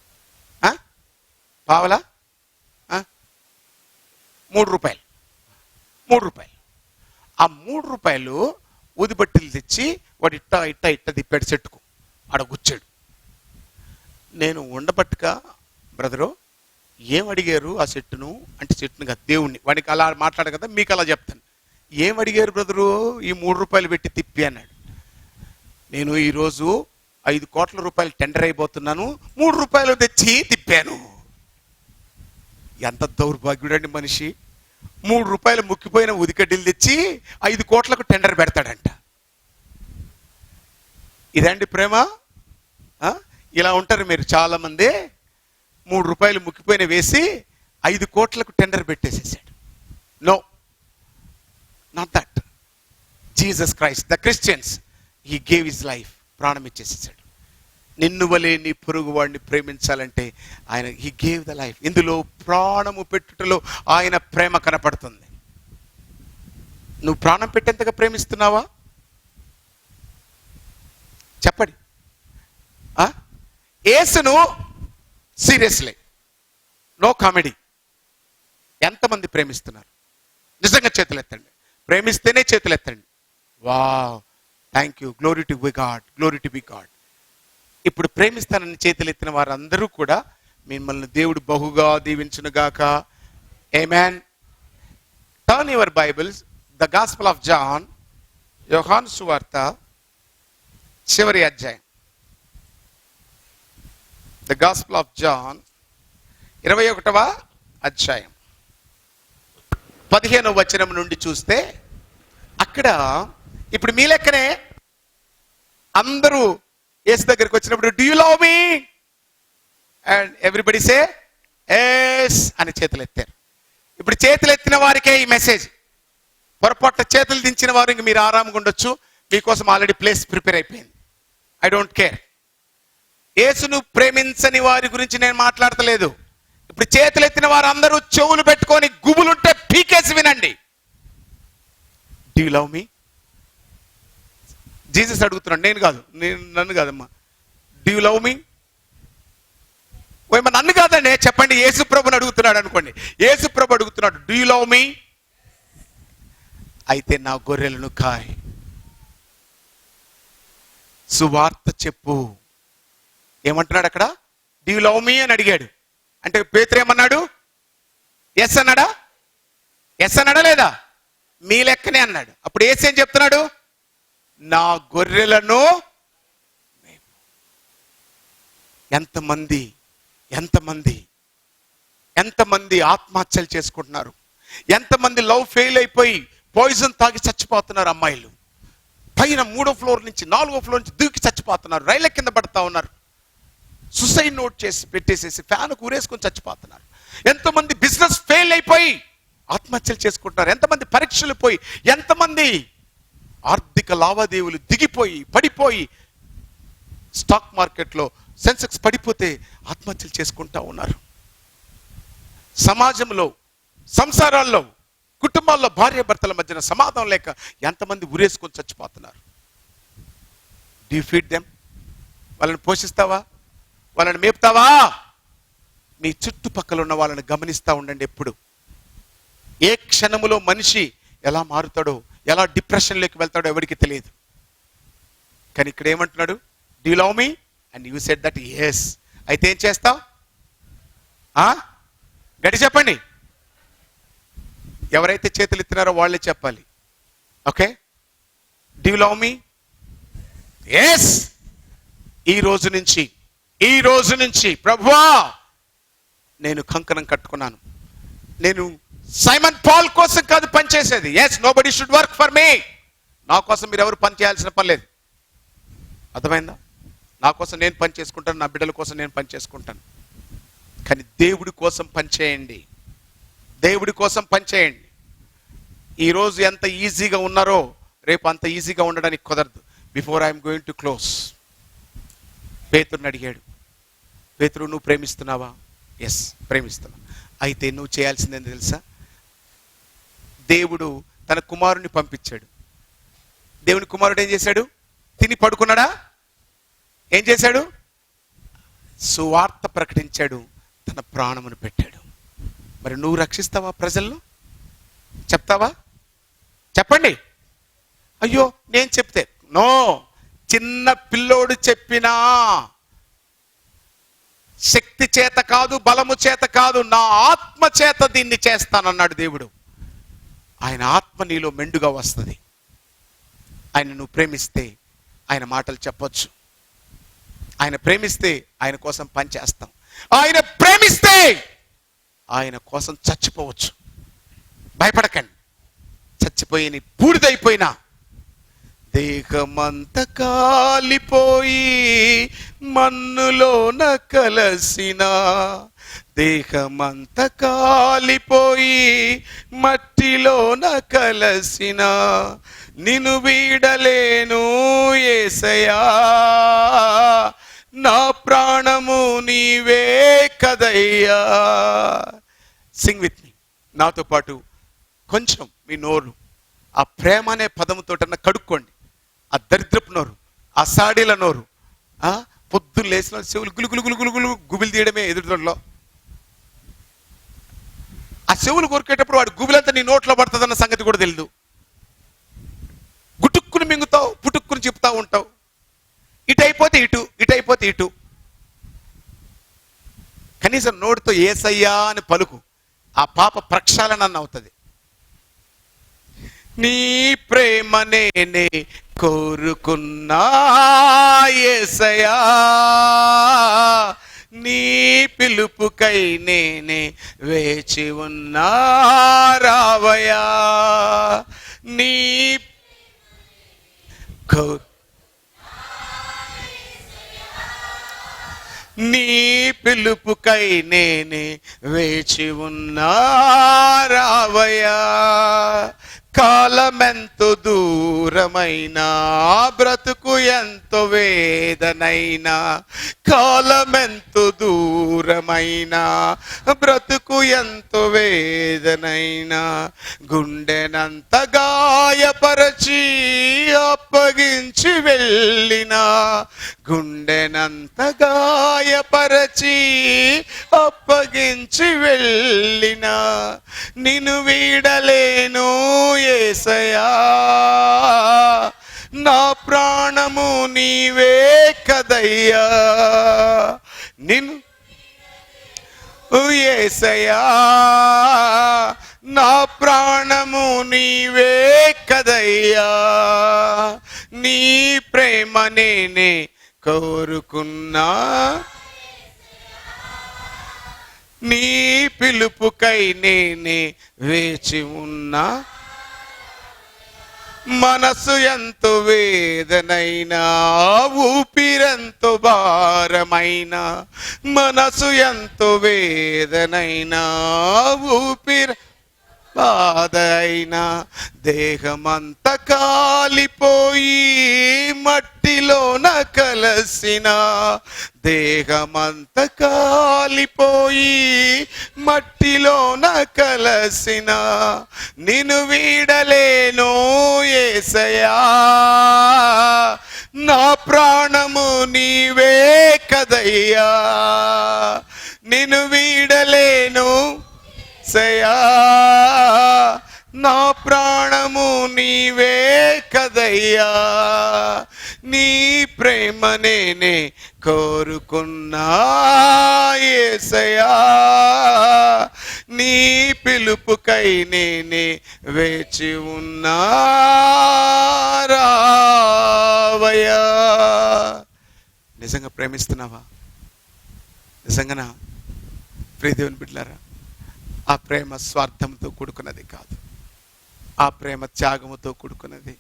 పావలా? 3 రూపాయలు. 3 రూపాయలు. ఆ 3 రూపాయలు ఊదిబత్తీలు తెచ్చి వాడు ఇట్ట ఇట్ట ఇట్ట తిప్పాడు చెట్టుకు, ఆడ కూర్చాడు. నేను ఉండబట్టుక, బ్రదరు ఏం అడిగారు ఆ చెట్టును అంటే, చెట్టును కదా దేవుణ్ణి, వాడికి అలా మాట్లాడు కదా, మీకు అలా చెప్తాను. ఏం అడిగారు బ్రదరు, ఈ 3 రూపాయలు పెట్టి తిప్పి అన్నాడు. నేను ఈరోజు 5 కోట్ల రూపాయలు టెండర్ అయిపోతున్నాను, 3 రూపాయలు తెచ్చి తిప్పాను. ఎంత దౌర్భాగ్యుడండి మనిషి. 3 రూపాయలు ముక్కిపోయిన ఉదికడ్డీలు తెచ్చి 5 కోట్లకు టెండర్ పెడతాడంట. ఇదండి ప్రేమ? ఇలా ఉంటారు మీరు చాలా మంది. 3 రూపాయలు ముక్కిపోయిన వేసి 5 కోట్లకు టెండర్ పెట్టేసేసాడు. No, not that. Jesus Christ, the Christians, he gave his life, ప్రాణం ఇచ్చేసేసాడు. నిన్ను వలే నీ పొరుగు వాడిని ప్రేమించాలంటే ఆయన, హీ గేవ్ ద లైఫ్. ఇందులో ప్రాణము పెట్టుటలో ఆయన ప్రేమ కనపడుతుంది. నువ్వు ప్రాణం పెట్టేంతగా ప్రేమిస్తున్నావా? చెప్పండి. యేసును సీరియస్లీ, నో కామెడీ, ఎంతమంది ప్రేమిస్తున్నారు? నిజంగా చేతులు ఎత్తండి. ప్రేమిస్తేనే చేతులు ఎత్తండి. Wow, thank you, glory to be God, glory to be God. ఇప్పుడు ప్రేమిస్తానని చేతులు ఎత్తిన వారందరూ కూడా మిమ్మల్ని దేవుడు బహుగా దీవించునుగాక. ఆమేన్. Turn your Bibles, the gospel of John, యోహాను సువార్త చివరి అధ్యాయం. ద గాస్పెల్ ఆఫ్ జాన్ 21వ అధ్యాయం 15వ వచనం నుండి చూస్తే, అక్కడ ఇప్పుడు మీ లెక్కనే అందరూ యేసు దగ్గరికి వచ్చినప్పుడు, do you love me? And everybody say yes అని చేతులు ఎత్తారు. ఇప్పుడు చేతులు ఎత్తిన వారికే ఈ మెసేజ్. పొరపాటు చేతులు దించిన వారు ఇంక మీరు ఆరాంగా ఉండొచ్చు, మీకోసం ఆల్రెడీ ప్లేస్ ప్రిపేర్ అయిపోయింది. I don't care. యేసును ప్రేమించని వారి గురించి నేను మాట్లాడతలేదు. ఇప్పుడు చేతులు ఎత్తిన వారు అందరూ చెవులు పెట్టుకొని గుబులుంటే పీకేసి వినండి. Do you love me? Jesus అడుగుతున్నాడు, నేను కాదు, నన్ను కాదమ్మా. డూ యు లవ్ మీ? ఏమన్నా నన్ను కాదండి, చెప్పండి. యేసు ప్రభుని అడుగుతున్నాడు అనుకోండి. యేసు ప్రభు అడుగుతున్నాడు, డూ యు లవ్ మీ? అయితే నా గొర్రెలను కాయ్, సువార్త చెప్పు. ఏమంటున్నాడు అక్కడ? డూ యు లవ్ మీ అని అడిగాడు. అంటే పేతురు ఏమన్నాడు? ఎస్ అన్నాడా? ఎస్ అన్నాడా లేదా? మీ లెక్కనే అన్నాడు. అప్పుడు యేసు ఏం చెప్తున్నాడు? నా గొర్రెలను. ఎంతమంది ఎంతమంది ఎంతమంది ఆత్మహత్యలు చేసుకుంటున్నారు, ఎంతమంది లవ్ ఫెయిల్ అయిపోయి పాయిజన్ తాగి చచ్చిపోతున్నారు. అమ్మాయిలు పైన 3వ ఫ్లోర్ నుంచి 4వ ఫ్లోర్ నుంచి దూకి చచ్చిపోతున్నారు, రైళ్ల కింద పడతా ఉన్నారు, సుసైడ్ నోట్ చేసి పెట్టేసేసి ఫ్యాన్ కూరేసుకొని చచ్చిపోతున్నారు. ఎంతమంది బిజినెస్ ఫెయిల్ అయిపోయి ఆత్మహత్యలు చేసుకుంటున్నారు? ఎంతమంది పరీక్షలు పోయి, ఎంతమంది ఆర్థిక లావాదేవీలు దిగిపోయి పడిపోయి, స్టాక్ మార్కెట్లో సెన్సెక్స్ పడిపోతే ఆత్మహత్యలు చేసుకుంటా ఉన్నారు. సమాజంలో, సంసారాల్లో, కుటుంబాల్లో భార్య భర్తల మధ్యన సమాధానం లేక ఎంతమంది ఉరేసుకొని చచ్చిపోతున్నారు. Do you feed them? వాళ్ళని పోషిస్తావా? వాళ్ళని మేపుతావా? మీ చుట్టుపక్కల ఉన్న వాళ్ళని గమనిస్తూ ఉండండి. ఎప్పుడు ఏ క్షణములో మనిషి ఎలా మారుతాడో, ఎలా డిప్రెషన్లోకి వెళ్తాడో ఎవరికి తెలియదు. కానీ ఇక్కడ ఏమంటున్నాడు? Do you love me? And you said that yes. అయితే ఏం చేస్తావు? గట్టి చెప్పండి. ఎవరైతే చేతులు ఎత్తినారో వాళ్ళే చెప్పాలి. Okay, do you love me? Yes. ఈ రోజు నుంచి ప్రభువా నేను కంకణం కట్టుకున్నాను. నేను సైమన్ పాల్ కోసం కాదు పనిచేసేది. Yes, nobody should work for me. నా కోసం మీరు ఎవరు పని చేయాల్సిన పని లేదు. అర్థమైందా? నా కోసం నేను పని చేసుకుంటాను, నా బిడ్డల కోసం నేను పని చేసుకుంటాను. కానీ దేవుడి కోసం పనిచేయండి. దేవుడి కోసం పనిచేయండి. ఈరోజు ఎంత ఈజీగా ఉన్నారో రేపు అంత ఈజీగా ఉండడానికి కుదరదు. Before I'm going to close, పేతురుని అడిగాడు, పేతురు నువ్వు ప్రేమిస్తున్నావా? ఎస్, ప్రేమిస్తున్నా. అయితే నువ్వు చేయాల్సిందేంటి తెలుసా? దేవుడు తన కుమారుని పంపించాడు. దేవుని కుమారుడు ఏం చేశాడు? తిని పడుకున్నాడా? ఏం చేశాడు? సువార్త ప్రకటించాడు, తన ప్రాణమును పెట్టాడు. మరి నువ్వు రక్షిస్తావా? ప్రజలను చెప్తావా? చెప్పండి. అయ్యో నేను చెప్తే నో. చిన్న పిల్లోడు చెప్పినా శక్తి చేత కాదు, బలము చేత కాదు, నా ఆత్మ చేత దీన్ని చేస్తానన్నాడు దేవుడు. ఆయన ఆత్మ నీలో మెండుగా వస్తుంది. ఆయన నువ్వు ప్రేమిస్తే ఆయన మాటలు చెప్పొచ్చు. ఆయన ప్రేమిస్తే ఆయన కోసం పని చేస్తాం. ఆయన ప్రేమిస్తే ఆయన కోసం చచ్చిపోవచ్చు. భయపడకండి. చచ్చిపోయి బూడిదైపోయినా, దేహమంత కాలిపోయి మన్నులోన కలసిన, దేహమంత కాలిపోయి మట్టిలోన కలసిన, నిన్ను వీడలేను యేసయ్యా, నా ప్రాణము నీవే కదయ్యా. Sing with me. నాతో పాటు కొంచెం మీ నోరు ఆ ప్రేమ అనే పదముతోటన్నా కడుక్కోండి. ఆ దరిద్రపు నోరు, ఆ సాడీల నోరు, పొద్దున్న లేచిన చెవులు గులుగులు గులుగులు గులు గుబిలు తీయడమే ఎదురులో. ఆ చెవులు కొరికేటప్పుడు వాడు గుబిలంతా నీ నోట్లో పడుతుందన్న సంగతి కూడా తెలియదు. గుటుక్కుని మింగుతావు, పుటుక్కుని చెప్తా ఉంటావు. ఇటైపోతే ఇటు, ఇటైపోతే ఇటు. కనీసం నోటితో ఏసయ్యా అని పలుకు. ఆ పాప ప్రక్షాళన అవుతుంది. నీ ప్రేమ నేనే కోరుకున్నా యేసయ్యా, నీ పిలుపుకై నేనే వేచి ఉన్నా రావయ్యా, నీ నీ పిలుపుకై నేనే వేచి ఉన్నా రావయ్యా. కాలమెంతో దూరమైనా, బ్రతుకు ఎంతో వేదనైనా, కాలమెంతో దూరమైనా, బ్రతుకు ఎంతో వేదనైనా, గుండెనంత గాయపరచి అప్పగించి వెళ్ళినా, గుండెనంత గాయపరచి అప్పగించి వెళ్ళినా, నిన్ను వీడలేను యేసయ్యా, నా ప్రాణము నీవే కదయ్యా, నిన్ను యేసయ్యా, నా ప్రాణము నీవే కదయ్యా, నీ ప్రేమ నేనే కోరుకున్నా, నీ పిలుపుకై నేనే వేచి ఉన్నా, మనసు ఎంతో వేదనైనా, ఊపిరెంతో భారమైనా, మనసు ఎంతో వేదనైనా, ఊపిరి బాధైన దేహమంత కాలిపోయి మట్టిలోన కలసిన దేహమంత కాలిపోయి మట్టిలోన కలసిన నిన్ను వీడలేను యేసయ్యా నా ప్రాణము నీవే కదయ్యా నిన్ను వీడలేను యేసయ్యా నా ప్రాణము నీవే కదయ్యా నీ ప్రేమ నేనే కోరుకున్నా యేసయ్యా నీ పిలుపుకై నేనే వేచి ఉన్నా రావయ్యా. నిజంగా ప్రేమిస్తున్నావా? నిజంగానా? ప్రియ దేవుని బిడ్డలారా, ఆ ప్రేమ స్వార్థంతో కూడుకున్నది కాదు, ఆ ప్రేమ త్యాగముతో కూడుకున్నది.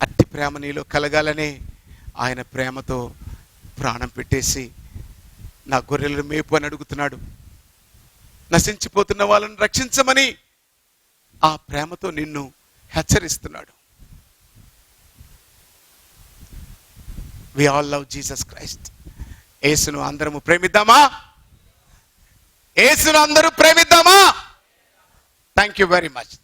అట్టి ప్రేమ నీలో కలగాలనే ఆయన ప్రేమతో ప్రాణం పెట్టేసి నా గొర్రెలను మేపు అని అడుగుతున్నాడు. నశించిపోతున్న వాళ్ళను రక్షించమని ఆ ప్రేమతో నిన్ను హెచ్చరిస్తున్నాడు. We all love Jesus Christ. యేసును అందరము ప్రేమిద్దామా? యేసును అందరూ ప్రేమిద్దామా? Thank you very much.